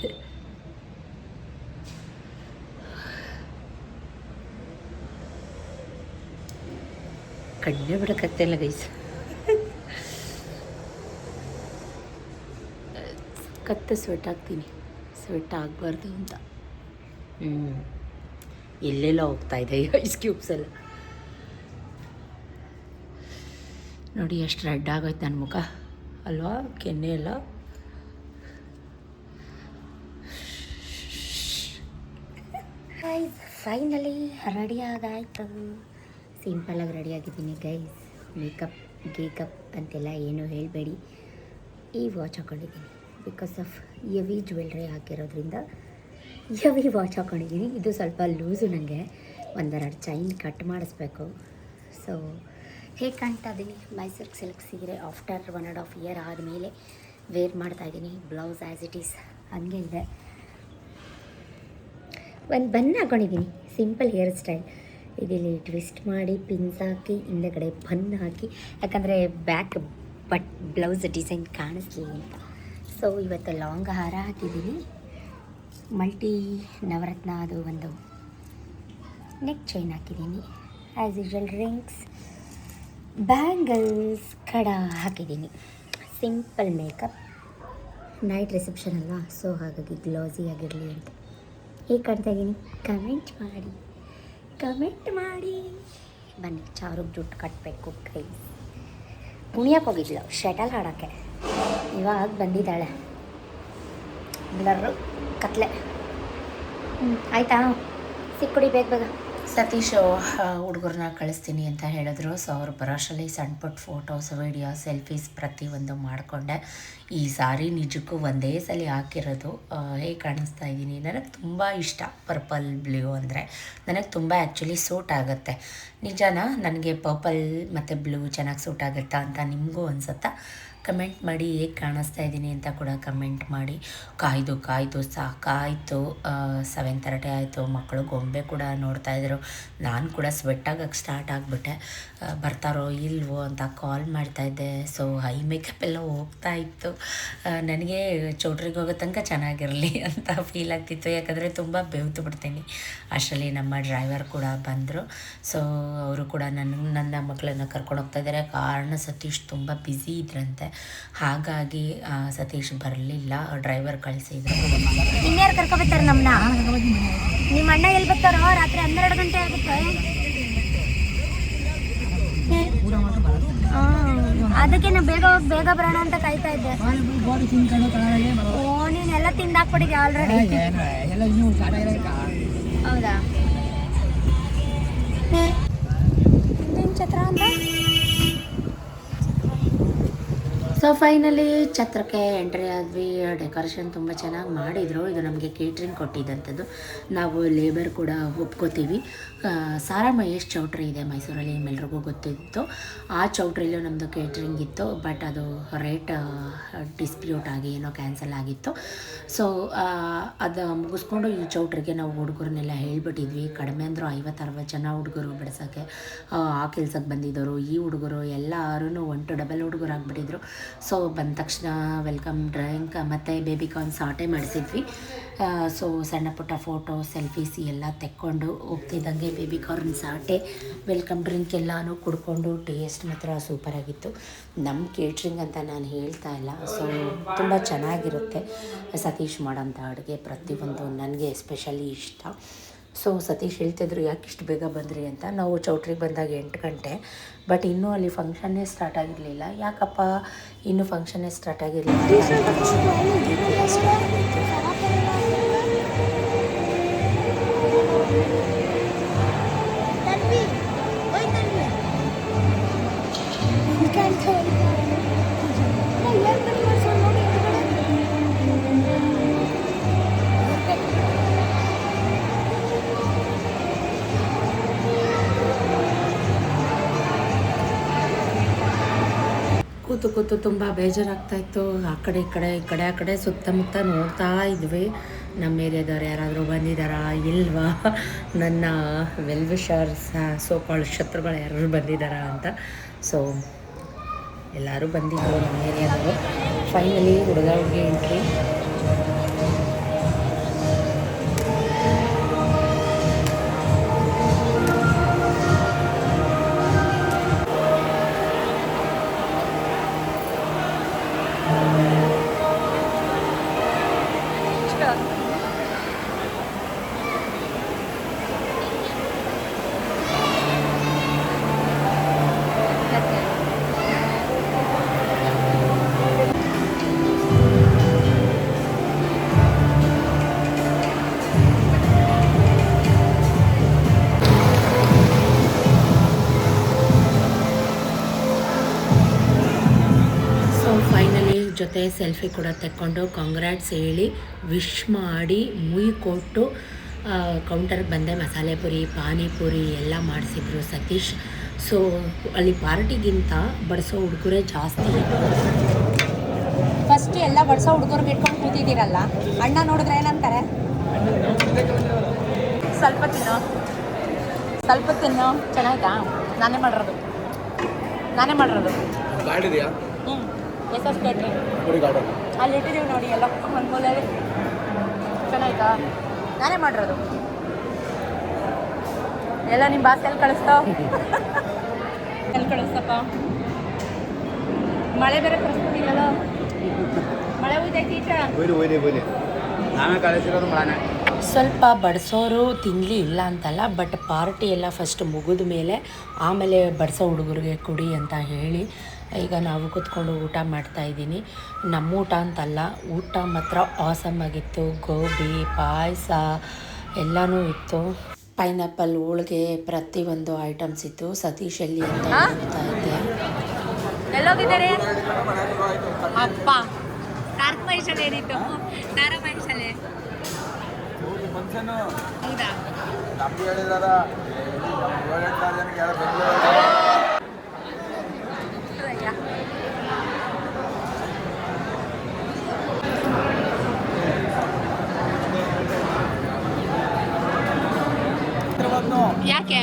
ಕಣ್ಣೇ ಬಿಡೋಕ್ಕಾಗ್ತಾಯಿಲ್ಲ ಗೈಸ್ ಕತ್ತು ಸ್ವೆಟ್ ಹಾಕ್ತೀನಿ, ಸ್ವೆಟ್ ಆಗಬಾರ್ದು ಅಂತ. ಎಲ್ಲೆಲ್ಲ ಹೋಗ್ತಾಯಿದೆ ಐಸ್ ಕ್ಯೂಬ್ಸ್ ಎಲ್ಲ. ನೋಡಿ ಎಷ್ಟು ರೆಡ್ ಆಗೋಯ್ತು ನನ್ನ ಮುಖ ಅಲ್ವಾ, ಕೆನ್ನೆ ಎಲ್ಲ. ಫೈನಲಿ ರೆಡಿ ಆಗಾಯ್ತು. ಸಿಂಪಲಾಗಿ ರೆಡಿಯಾಗಿದ್ದೀನಿ ಗೈಸ್. ಮೇಕಪ್ ಗೇಕಪ್ ಅಂತೆಲ್ಲ ಏನೂ ಹೇಳಬೇಡಿ. ಈ ವಾಚ್ ಹಾಕ್ಕೊಂಡಿದ್ದೀನಿ ಬಿಕಾಸ್ ಆಫ್ ಹೆವಿ ಜ್ಯುವೆಲ್ರಿ ಹಾಕಿರೋದ್ರಿಂದ ಹೆವಿ ವಾಚ್ ಹಾಕ್ಕೊಂಡಿದ್ದೀನಿ. ಇದು ಸ್ವಲ್ಪ ಲೂಸು, ನನಗೆ ಒಂದೆರಡು ಚೈನ್ ಕಟ್ ಮಾಡಿಸ್ಬೇಕು. ಸೊ ಹೇಗೆ ಕಾಣ್ತಾ ಇದ್ದೀನಿ, ಮೈಸೂರು ಸಿಲ್ಕ್ ಸೀರೆ ಆಫ್ಟರ್ 1.5 ಇಯರ್ ಆದಮೇಲೆ ವೇರ್ ಮಾಡ್ತಾಯಿದ್ದೀನಿ. ಬ್ಲೌಸ್ ಆ್ಯಸ್ ಇಟ್ ಈಸ್ ಹಂಗೆ ಇದೆ. ಒಂದು ಬನ್ ಹಾಕ್ಕೊಂಡಿದ್ದೀನಿ, ಸಿಂಪಲ್ ಹೇರ್ ಸ್ಟೈಲ್. ಇದರಲ್ಲಿ ಟ್ವಿಸ್ಟ್ ಮಾಡಿ ಪಿನ್ಸ್ ಹಾಕಿ ಹಿಂದೆಗಡೆ ಬನ್ ಹಾಕಿ, ಯಾಕಂದರೆ ಬ್ಯಾಕ್ ಬ್ಲೌಸ್ ಡಿಸೈನ್ ಕಾಣಿಸ್ಲಿ ಅಂತ. ಸೊ ಇವತ್ತು ಲಾಂಗ್ ಹಾರ ಹಾಕಿದ್ದೀನಿ, ಮಲ್ಟಿ ನವರತ್ನ ಅದು ಒಂದು ನೆಕ್ ಚೈನ್ ಹಾಕಿದ್ದೀನಿ. ಆ್ಯಸ್ ಯೂಶುವಲ್ ರಿಂಗ್ಸ್, ಬ್ಯಾಂಗಲ್ಸ್, ಕಡ ಹಾಕಿದ್ದೀನಿ. ಸಿಂಪಲ್ ಮೇಕಪ್, ನೈಟ್ ರಿಸೆಪ್ಷನ್ ಅಲ್ವಾ, ಸೊ ಹಾಗಾಗಿ ಗ್ಲೋಸಿ ಆಗಿರಲಿ ಅಂತ. ಹೇಗೆ ಕಾಣ್ತಾ ಇದ್ದೀನಿ ಕಮೆಂಟ್ ಮಾಡಿ. ಬನ್ನಿ ಚಾರುಗೆ ಜುಟ್ಟು ಕಟ್ಟಬೇಕು ಕೈ. ಕುಣಿಯಕ್ಕೆ ಹೋಗಿದ್ಲು ಶಟಲ್ ಆಡೋಕ್ಕೆ, ಇವಾಗ ಬಂದಿದ್ದಾಳೆ. ಬ್ಲರ್ರು ಕತ್ಲೆ. ಆಯಿತಾ, ಸಿಕ್ಕುಡಿ ಬೇಗ. ಸತೀಶ್ ಹುಡುಗರನ್ನ ಕಳಿಸ್ತೀನಿ ಅಂತ ಹೇಳಿದ್ರು. ಸೊ ಅವ್ರು ಬರೋಷ್ಟರಲ್ಲಿ ಸಣ್ಣ ಪುಟ್ಟ ಫೋಟೋಸ್, ವೀಡಿಯೋ, ಸೆಲ್ಫೀಸ್ ಪ್ರತಿಯೊಂದು ಮಾಡಿಕೊಂಡೆ. ಈ ಸಾರಿ ನಿಜಕ್ಕೂ ಒಂದೇ ಸಲ ಹಾಕಿರೋದು. ಹೇಗೆ ಕಾಣಿಸ್ತಾ ಇದ್ದೀನಿ, ನನಗೆ ತುಂಬ ಇಷ್ಟ ಪರ್ಪಲ್ ಬ್ಲೂ ಅಂದರೆ. ನನಗೆ ತುಂಬ ಆ್ಯಕ್ಚುಲಿ ಸೂಟ್ ಆಗುತ್ತೆ. ನಿಜನಾ, ನನಗೆ ಪರ್ಪಲ್ ಮತ್ತು ಬ್ಲೂ ಚೆನ್ನಾಗಿ ಸೂಟ್ ಆಗುತ್ತಾ ಅಂತ ನಿಮಗೂ ಅನಿಸುತ್ತಾ? ಕಮೆಂಟ್ ಮಾಡಿ. ಹೇಗೆ ಕಾಣಿಸ್ತಾ ಇದ್ದೀನಿ ಅಂತ ಕೂಡ ಕಮೆಂಟ್ ಮಾಡಿ. ಕಾಯ್ದು ಸಾಕಾಯಿತು. 7:30 ಆಯಿತು. ಮಕ್ಕಳು ಗೊಂಬೆ ಕೂಡ ನೋಡ್ತಾಯಿದ್ರು. ನಾನು ಕೂಡ ಸ್ವೆಟ್ಟಾಗಕ್ಕೆ ಸ್ಟಾರ್ಟ್ ಆಗಿಬಿಟ್ಟೆ. ಬರ್ತಾರೋ ಇಲ್ವೋ ಅಂತ ಕಾಲ್ ಮಾಡ್ತಾಯಿದ್ದೆ. ಸೊ ಹೈ ಮೇಕಪ್ ಎಲ್ಲ ಹೋಗ್ತಾ ಇತ್ತು. ನನಗೆ ಚೌಟ್ರಿಗೆ ಹೋಗೋ ತನಕ ಚೆನ್ನಾಗಿರಲಿ ಅಂತ ಫೀಲ್ ಆಗ್ತಿತ್ತು, ಯಾಕಂದರೆ ತುಂಬ ಬೆವ್ತು ಬಿಡ್ತೀನಿ. ಅಷ್ಟರಲ್ಲಿ ನಮ್ಮ ಡ್ರೈವರ್ ಕೂಡ ಬಂದರು. ಸೊ ಅವರು ಕೂಡ ನನ್ನ ಮಕ್ಕಳನ್ನು ಕರ್ಕೊಂಡು ಹೋಗ್ತಾಯಿದ್ದಾರೆ. ಕಾರಣ ಸತೀಶ್ ತುಂಬ ಬ್ಯುಸಿ ಇದ್ರಂತೆ, ಹಾಗಾಗಿ ಸತೀಶ್ ಬರಲಿಲ್ಲ. ಡ್ರೈವರ್ ಕಳಿಸಿದ್ರು. ಇನ್ಯಾರು ಕರ್ಕೊಬರ್ತಾರೆ ನಮ್ಮನ್ನ? ನಿಮ್ಮ ಅಣ್ಣ ಎಲ್ಲಿ ಬರ್ತಾರೋ? ರಾತ್ರಿ 12 ಗಂಟೆ ಆಗುತ್ತೆ. ಅದಕ್ಕೆ ನಾವು ಬೇಗ ಬರೋಣ ಅಂತ ಕಾಯ್ತಾ ಇದ್ದೆ. ಓ, ನೀನೆಲ್ಲ ತಿಂದಾಕ್ಬಿಟ್ಟಿದ್ದೆ ಆಲ್ರೆಡಿ. ಹೌದಾ? ಛತ್ರ ಅಂತ. ಸೊ ಫೈನಲಿ ಛತ್ರಕ್ಕೆ ಎಂಟ್ರಿ ಆದ್ವಿ. ಡೆಕೋರೇಷನ್ ತುಂಬ ಚೆನ್ನಾಗಿ ಮಾಡಿದರು. ಇದು ನಮಗೆ ಕೇಟ್ರಿಂಗ್ ಕೊಟ್ಟಿದ್ದಂಥದ್ದು. ನಾವು ಲೇಬರ್ ಕೂಡ ಒಪ್ಕೋತೀವಿ. ಸಾರಾ ಮಹೇಶ್ ಚೌಟ್ರಿ ಇದೆ ಮೈಸೂರಲ್ಲಿ, ನಿಮ್ಮೆಲ್ರಿಗೂ ಗೊತ್ತಿತ್ತು. ಆ ಚೌಟ್ರಿಲೂ ನಮ್ಮದು ಕೇಟ್ರಿಂಗ್ ಇತ್ತು. ಬಟ್ ಅದು ರೇಟ್ ಡಿಸ್ಪ್ಯೂಟ್ ಆಗಿ ಏನೋ ಕ್ಯಾನ್ಸಲ್ ಆಗಿತ್ತು. ಸೊ ಅದು ಮುಗಿಸ್ಕೊಂಡು ಈ ಚೌಟ್ರಿಗೆ ನಾವು ಹುಡುಗರನ್ನೆಲ್ಲ ಹೇಳ್ಬಿಟ್ಟಿದ್ವಿ. ಕಡಿಮೆ ಅಂದರೂ 50-60 ಜನ ಹುಡುಗರು ಬಿಡಿಸೋಕ್ಕೆ. ಆ ಕೆಲ್ಸಕ್ಕೆ ಬಂದಿದ್ದವರು, ಈ ಹುಡುಗರು ಎಲ್ಲರೂ 1 to double ಹುಡುಗರು ಆಗಿಬಿಟ್ಟಿದ್ರು. ಸೊ ಬಂದ ತಕ್ಷಣ ವೆಲ್ಕಮ್ ಡ್ರಿಂಕ್ ಮತ್ತು ಬೇಬಿ ಕಾರ್ನ್ ಸಾಟೆ ಮಾಡಿಸಿದ್ವಿ. ಸೊ ಸಣ್ಣ ಪುಟ್ಟ ಫೋಟೋ, ಸೆಲ್ಫೀಸ್ ಎಲ್ಲ ತೆಕ್ಕೊಂಡು ಹೋಗ್ತಿದ್ದಂಗೆ ಬೇಬಿ ಕಾರ್ನ್ ಸಾಟೆ, ವೆಲ್ಕಮ್ ಡ್ರಿಂಕ್ ಎಲ್ಲನೂ ಕುಡ್ಕೊಂಡು ಟೇಸ್ಟ್ ಮಾತ್ರ ಸೂಪರಾಗಿತ್ತು. ನಮ್ಮ ಕೇಟ್ರಿಂಗ್ ಅಂತ ನಾನು ಹೇಳ್ತಾ ಇಲ್ಲ. ಸೊ ತುಂಬ ಚೆನ್ನಾಗಿರುತ್ತೆ ಸತೀಶ್ ಮಾಡೋಂಥ ಅಡುಗೆ. ಪ್ರತಿಯೊಂದು ನನಗೆ ಎಸ್ಪೆಷಲಿ ಇಷ್ಟ. ಸೊ ಸತೀಶ್ ಹೇಳ್ತಿದ್ರು ಯಾಕೆ ಇಷ್ಟು ಬೇಗ ಬಂದ್ರಿ ಅಂತ. ನಾವು ಚೌಟ್ರಿಗೆ ಬಂದಾಗ 8 ಗಂಟೆ, ಬಟ್ ಇನ್ನೂ ಅಲ್ಲಿ ಫಂಕ್ಷನ್ನೇ ಸ್ಟಾರ್ಟ್ ಆಗಿರಲಿಲ್ಲ. ಯಾಕಪ್ಪ ಇನ್ನೂ ಫಂಕ್ಷನ್ನೇ ಸ್ಟಾರ್ಟ್ ಆಗಿರಲಿಲ್ಲ? ಕೂತು ತುಂಬ ಬೇಜಾರಾಗ್ತಾಯಿತ್ತು. ಆ ಕಡೆ ಸುತ್ತಮುತ್ತ ನೋಡ್ತಾ ಇದ್ವಿ. ನಮ್ಮ ಏರಿಯಾದವ್ರು ಯಾರಾದರೂ ಬಂದಿದ್ದಾರಾ ಇಲ್ವಾ, ನನ್ನ ವೆಲ್ವಿಷರ್ಸ್ ಸೋಕಾಳ್ ಶತ್ರುಗಳು ಯಾರು ಬಂದಿದ್ದಾರಾ ಅಂತ. ಸೊ ಎಲ್ಲರೂ ಬಂದಿದ್ದರು ನಮ್ಮ ಏರಿಯಾದವರು. ಫೈನಲಿ ಹುಡುಗಿ ಎಂಟ್ರಿ. ಜೊತೆ ಸೆಲ್ಫಿ ಕೂಡ ತೆಕ್ಕೊಂಡು ಕಾಂಗ್ರಾಟ್ಸ್ ಹೇಳಿ ವಿಶ್ ಮಾಡಿ ಮುಯಿ ಕೊಟ್ಟು ಕೌಂಟರ್ಗೆ ಬಂದೆ. ಮಸಾಲೆ ಪುರಿ, ಪಾನಿಪುರಿ ಎಲ್ಲ ಮಾಡಿಸಿದ್ರು ಸತೀಶ್. ಸೊ ಅಲ್ಲಿ ಪಾರ್ಟಿಗಿಂತ ಬಡಿಸೋ ಹುಡುಗರೇ ಜಾಸ್ತಿ. ಫಸ್ಟ್ ಎಲ್ಲ ಬಡಿಸೋ ಹುಡುಗರಿಗೆ ಇಟ್ಕೊಂಡು ಕೂತಿದ್ದೀರಲ್ಲ, ಅಣ್ಣ ನೋಡಿದ್ರೆ ಏನಂತಾರೆ? ಸ್ವಲ್ಪ ತಿನ್ನು ಚೆನ್ನಾಯ್ತಾ? ನಾನೇ ಮಾಡಿರೋದು ಹ್ಞೂ. ಎಸ್ ಕೇಟ್ರಿ ಅಲ್ಲಿ ಇಟ್ಟಿದ್ದೀವಿ ನೋಡಿ, ಎಲ್ಲ ಒಂದು ಮೂಲೆಯಲ್ಲಿ. ಚೆನ್ನಾಯ್ತಾ? ನಾನೇ ಮಾಡಿರೋದು. ಎಲ್ಲ ನಿಮ್ಮ ಬಾಸ್ ಎಲ್ಲಿ ಕಳಿಸ್ತಪ್ಪ? ಮಳೆ ಬೇರೆ ಕಳಿಸ್ಬಿಟ್ಟಿರಲ್ಲ, ಮಳೆ ಹೋಯ್ತೈತಿ ಈಚೆ. ಸ್ವಲ್ಪ ಬಡಿಸೋರು ತಿನ್ನಲಿ ಇಲ್ಲ ಅಂತಲ್ಲ, ಬಟ್ ಪಾರ್ಟಿ ಎಲ್ಲ ಫಸ್ಟ್ ಮುಗಿದ ಮೇಲೆ ಆಮೇಲೆ ಬಡಿಸೋ ಹುಡುಗರಿಗೆ ಕುಡಿ ಅಂತ ಹೇಳಿ ಈಗ ನಾವು ಕೂತ್ಕೊಂಡು ಊಟ ಮಾಡ್ತಾಯಿದ್ದೀನಿ. ನಮ್ಮ ಊಟ ಅಂತಲ್ಲ, ಊಟ ಮಾತ್ರ ಆಸಮ್ ಆಗಿತ್ತು. ಗೋಬಿ, ಪಾಯಸ ಎಲ್ಲನೂ ಇತ್ತು. ಪೈನಾಪಲ್, ಹೋಳಿಗೆ, ಪ್ರತಿಯೊಂದು ಐಟಮ್ಸ್ ಇತ್ತು. ಸತೀಶ್ ಎಲ್ಲಿ ಅಂತ ಹೇಳ್ತಾ ಇದ್ದೆ. ಎಲ್ಲೋಗಿದ್ದಾರೆ ಅಪ್ಪ? ನಾಲ್ಕು ಮೈಸಲ್ಲಿ ಏನಿತ್ತು? ನಾರ ಮೈಸಲ್ಲಿ ಹೌದಾ? ಯಾಕೆ?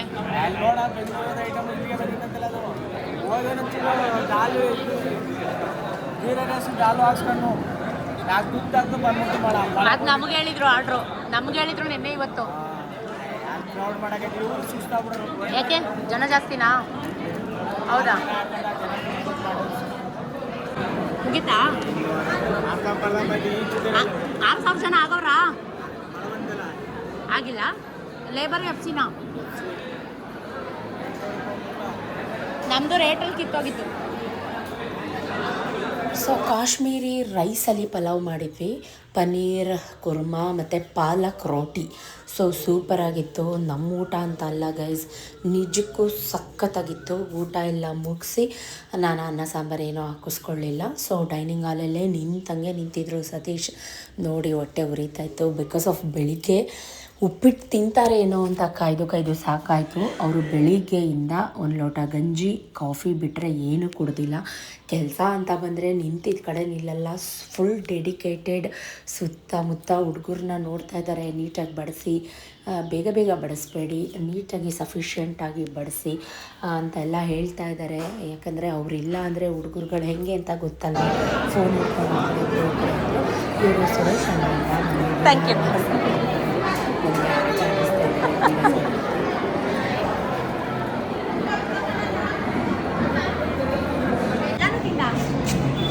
ಅದು ನಮಗೆ ಹೇಳಿದ್ರು ಆರ್ಡ್ರು, ನಮ್ಗೆ ಹೇಳಿದ್ರು ನಿನ್ನೆ ಇವತ್ತು. ಯಾಕೆ ಜನ ಜಾಸ್ತಿನಾ? ಹೌದಾ? ಮುಗಿತಾ? 6,000 ಜನ ಆಗೋರಾ? ಆಗಿಲ್ಲ. ಲೇಬರ್ ಎಫ್ಸಿನ ನಮ್ಮದು ರೇಟಲ್ಲಿ ಕಿತ್ತೋಗಿತ್ತು. ಸೊ ಕಾಶ್ಮೀರಿ ರೈಸಲ್ಲಿ ಪಲಾವ್ ಮಾಡಿದ್ವಿ, ಪನ್ನೀರ್ ಕುರ್ಮಾ ಮತ್ತು ಪಾಲಕ್ ರೋಟಿ. ಸೊ ಸೂಪರಾಗಿತ್ತು. ನಮ್ಮ ಊಟ ಅಂತ ಅಲ್ಲ ಗೈಸ್, ನಿಜಕ್ಕೂ ಸಖತ್ತಾಗಿತ್ತು. ಊಟ ಎಲ್ಲ ಮುಗಿಸಿ ನಾನು ಅನ್ನ ಸಾಂಬಾರು ಏನೋ ಹಾಕಿಸ್ಕೊಳ್ಳಿಲ್ಲ. ಸೊ ಡೈನಿಂಗ್ ಹಾಲಲ್ಲೇ ನಿಂತಿದ್ರು ಸತೀಶ್. ನೋಡಿ ಹೊಟ್ಟೆ ಉರಿತಾಯಿತ್ತು. ಬಿಕಾಸ್ ಆಫ್ ಬೆಳಿಗ್ಗೆ ಉಪ್ಪಿಟ್ಟು ತಿಂತಾರೇನೋ ಅಂತ ಕಾಯ್ದು ಸಾಕಾಯಿತು. ಅವರು ಬೆಳಿಗ್ಗೆಯಿಂದ ಒಂದು ಲೋಟ ಗಂಜಿ, ಕಾಫಿ ಬಿಟ್ಟರೆ ಏನೂ ಕುಡ್ದಿಲ್ಲ. ಕೆಲಸ ಅಂತ ಬಂದರೆ ನಿಂತಿದ್ದ ಕಡೆ ನಿಲ್ಲಲ್ಲ, ಫುಲ್ ಡೆಡಿಕೇಟೆಡ್. ಸುತ್ತಮುತ್ತ ಹುಡುಗರನ್ನ ನೋಡ್ತಾ ಇದ್ದಾರೆ. ನೀಟಾಗಿ ಬಡಿಸಿ, ಬೇಗ ಬಡಿಸ್ಬೇಡಿ, ನೀಟಾಗಿ ಸಫಿಷಿಯೆಂಟಾಗಿ ಬಡಿಸಿ ಅಂತೆಲ್ಲ ಹೇಳ್ತಾ ಇದ್ದಾರೆ. ಯಾಕಂದರೆ ಅವರಿಲ್ಲ ಅಂದರೆ ಹುಡುಗರುಗಳು ಹೆಂಗೆ ಅಂತ ಗೊತ್ತಲ್ಲ. ಫೋನ್ ಹಿಡ್ಕೊಂಡು ಇವರು ಸುರೇಶ್ ಅಂತ. Thank you.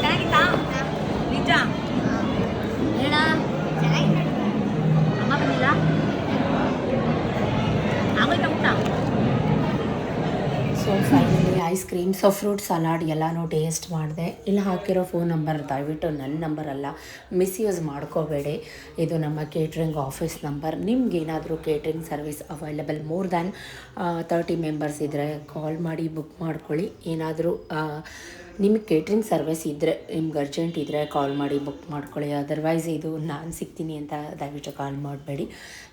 ಚೆನ್ನಾಗಿತ್ತಾ? ನಿಜ ಹೇಳ. ಅಮ್ಮ ಬಂದಿಲ್ಲ? ಆಗೋಯ್ತಾ ಊಟ? So finally ice creams, fruit salad ಎಲ್ಲನೂ ಟೇಸ್ಟ್ ಮಾಡಿದೆ. ಇಲ್ಲಿ ಹಾಕಿರೋ ಫೋನ್ ನಂಬರ್ ದಯವಿಟ್ಟು ನನ್ನ ನಂಬರ್ ಅಲ್ಲ, ಮಿಸ್ಯೂಸ್ ಮಾಡ್ಕೋಬೇಡಿ. ಇದು ನಮ್ಮ ಕೇಟ್ರಿಂಗ್ ಆಫೀಸ್ ನಂಬರ್. ನಿಮ್ಗೇನಾದರೂ catering service available more than 30 members ಇದ್ದರೆ ಕಾಲ್ ಮಾಡಿ ಬುಕ್ ಮಾಡ್ಕೊಳ್ಳಿ. ಏನಾದರೂ ನಿಮಗೆ ಕೇಟ್ರಿಂಗ್ ಸರ್ವಿಸ್ ಇದ್ದರೆ, ನಿಮ್ಗೆ ಅರ್ಜೆಂಟ್ ಇದ್ದರೆ ಕಾಲ್ ಮಾಡಿ ಬುಕ್ ಮಾಡ್ಕೊಳ್ಳಿ. ಅದರ್ವೈಸ್ ಇದು ನಾನು ಸಿಗ್ತೀನಿ ಅಂತ ದಯವಿಟ್ಟು ಕಾಲ್ ಮಾಡಬೇಡಿ.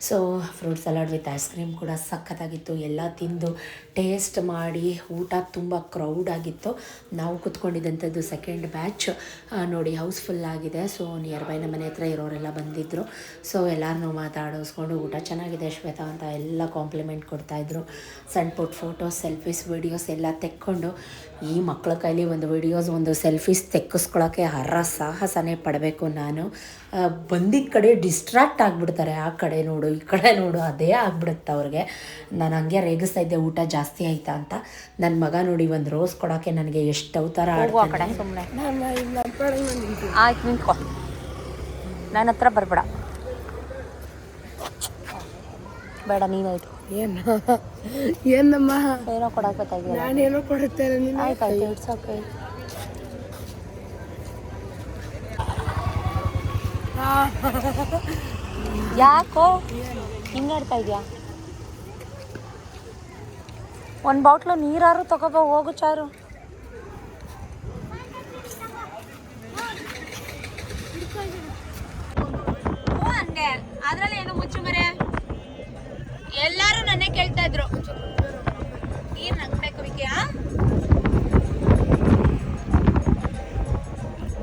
So fruit salad with ice cream ಕೂಡ ಸಖತ್ತಾಗಿತ್ತು. ಎಲ್ಲ ತಿಂದು ಟೇಸ್ಟ್ ಮಾಡಿ ಊಟ ತುಂಬ ಕ್ರೌಡಾಗಿತ್ತು. ನಾವು ಕೂತ್ಕೊಂಡಿದ್ದಂಥದ್ದು ಸೆಕೆಂಡ್ ಬ್ಯಾಚ್. ನೋಡಿ ಹೌಸ್ಫುಲ್ ಆಗಿದೆ. ಸೊ ನಿಯರ್ ಬೈ ನಮ್ಮ ಮನೆ ಹತ್ರ ಇರೋರೆಲ್ಲ ಬಂದಿದ್ದರು. ಸೊ ಎಲ್ಲರನ್ನೂ ಮಾತಾಡಿಸ್ಕೊಂಡು ಊಟ ಚೆನ್ನಾಗಿದೆ ಶ್ವೇತಾ ಅಂತ ಎಲ್ಲ ಕಾಂಪ್ಲಿಮೆಂಟ್ ಕೊಡ್ತಾಯಿದ್ರು. ಸಣ್ಣ ಪುಟ್ಟ ಫೋಟೋಸ್, ಸೆಲ್ಫೀಸ್, ವೀಡಿಯೋಸ್ ಎಲ್ಲ ತೆಕ್ಕೊಂಡು, ಈ ಮಕ್ಕಳ ಕೈಲಿ ಒಂದು ವೀಡಿಯೋಸ್, ಒಂದು ಸೆಲ್ಫೀಸ್ ತೆಕ್ಕಿಸ್ಕೊಳ್ಳೋಕ್ಕೆ ಸಾಹಸನೇ ಪಡಬೇಕು ನಾನು. ಬಂದಿದ್ದ ಕಡೆ ಡಿಸ್ಟ್ರ್ಯಾಕ್ಟ್ ಆಗಿಬಿಡ್ತಾರೆ. ಆ ಕಡೆ ನೋಡು, ಈ ಕಡೆ ನೋಡು, ಅದೇ ಆಗ್ಬಿಡುತ್ತೆ ಅವ್ರಿಗೆ. ನಾನು ಹಂಗೆ ರೇಗಿಸ್ತಾ ಇದ್ದೆ ಊಟ ಜಾಸ್ತಿ ಆಯಿತಾ ಅಂತ. ನನ್ನ ಮಗ ನೋಡಿ ಒಂದು ರೋಸ್ ಕೊಡೋಕ್ಕೆ ನನಗೆ ಎಷ್ಟು ಅವತಾರ ಆಡ್ತಾನೆ. ಸುಮ್ಮನೆ ಆಯ್ತು, ನಿಂತ್ಕೊ, ನನ್ನ ಹತ್ರ ಬರಬೇಡ. ಬೇಡ, ನೀನಾಯ್ತು. ಏನಮ್ಮ ಏನೋ ಕೊಡಕ್ಕೆ ನಾನೇನೋ ಕೊಡುತ್ತೇನೆ. ಆಯ್ತಾಯ್ತು, ಇಟ್ಸ್ ಓಕೆ. ಯಾಕೋ ಹಿಂಗಾಡ್ತಾ ಇದೆಯಾ? ಒಂದು ಬಾಟ್ಲು ನೀರಾರು ತಗೋಬೋ, ಹೋಗು ಚಾರು. ಹಂಗೆ ಅದ್ರಲ್ಲಿ ಏನು ಮುಚ್ಚು ಮರೆ ಎಲ್ಲಾರು ನನ್ನೇ ಕೇಳ್ತಾ ಇದ್ರು ನೀರ್ ನಗ್ಬೇಕು ವಿಕೆ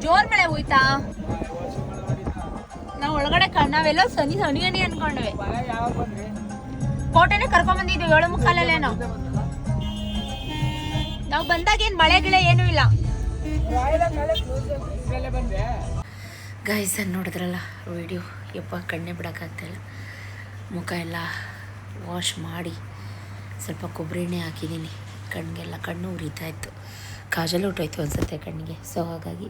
ಜೋರ್ ಮಳೆ ಹೋಯ್ತಾ ನಾವು ಒಳಗಡೆ ನಾವೆಲ್ಲ ಸನಿ ಸನಿ ಹನಿ ಅನ್ಕೊಂಡ್ವಿ ಕೋಟೆನೆ ಕರ್ಕೊಂಡ್ ಬಂದಿದ್ವಿ 7:45 ನಾವು ಬಂದಾಗ ಏನ್ ಮಳೆ ಗಿಳೆ ಏನೂ ಇಲ್ಲ. ಗೈಸ್ ನೋಡಿದ್ರಲ್ಲ ವಿಡಿಯೋ, ಯಪ್ಪ ಕಣ್ಣೇ ಬಿಡೋಕ್ಕಾಗ್ತಾಯಿಲ್ಲ. ಮುಖ ಎಲ್ಲ ವಾಶ್ ಮಾಡಿ ಸ್ವಲ್ಪ ಕೊಬ್ಬರಿ ಎಣ್ಣೆ ಹಾಕಿದ್ದೀನಿ. ಕಣ್ಣಿಗೆಲ್ಲ ಕಣ್ಣು ಉರಿತಾ ಇತ್ತು, ಕಾಜಲ್ ಹೊಟ್ಟೋಯ್ತು ಅನ್ಸುತ್ತೆ ಕಣ್ಣಿಗೆ. ಸೊ ಹಾಗಾಗಿ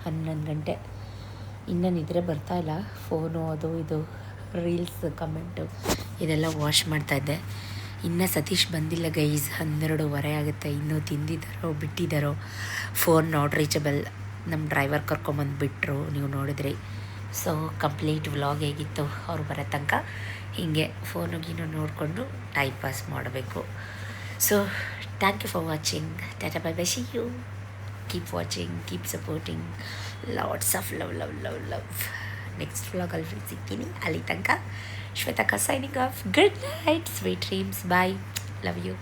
11 ಗಂಟೆ ಇನ್ನೂ ನಿದ್ರೆ ಬರ್ತಾಯಿಲ್ಲ. ಫೋನು ಅದು ಇದು ರೀಲ್ಸ್ ಕಮೆಂಟು ಇದೆಲ್ಲ ವಾಶ್ ಮಾಡ್ತಾಯಿದ್ದೆ. ಇನ್ನು ಸತೀಶ್ ಬಂದಿಲ್ಲ ಗೈಸ್, 12:15 ಆಗುತ್ತೆ. ಇನ್ನೂ ತಿಂದಿದ್ದಾರೋ ಬಿಟ್ಟಿದ್ದಾರೋ. Phone not reachable. ನಮ್ಮ ಡ್ರೈವರ್ ಕರ್ಕೊಂಬಂದು ಬಿಟ್ಟರು, ನೀವು ನೋಡಿದ್ರಿ. ಸೊ ಕಂಪ್ಲೀಟ್ ವ್ಲಾಗ್ ಹೇಗಿತ್ತು ಅವ್ರು ಬರೋ ತನಕ ಹೀಗೆ ಫೋನು ಗೀನು ನೋಡಿಕೊಂಡು ಟೈಮ್ ಪಾಸ್ ಮಾಡಬೇಕು. So thank you for watching. ಟಾಟಾ bye bye, see you. Keep watching, keep supporting. Lots of love love love love. Next ವ್ಲಾಗಲ್ಲಿ ಸಿಗ್ತೀನಿ. ಅಲ್ಲಿ ತನಕ ಶ್ವೇತಕ್ಕ signing off. Good night, sweet dreams, bye, love you.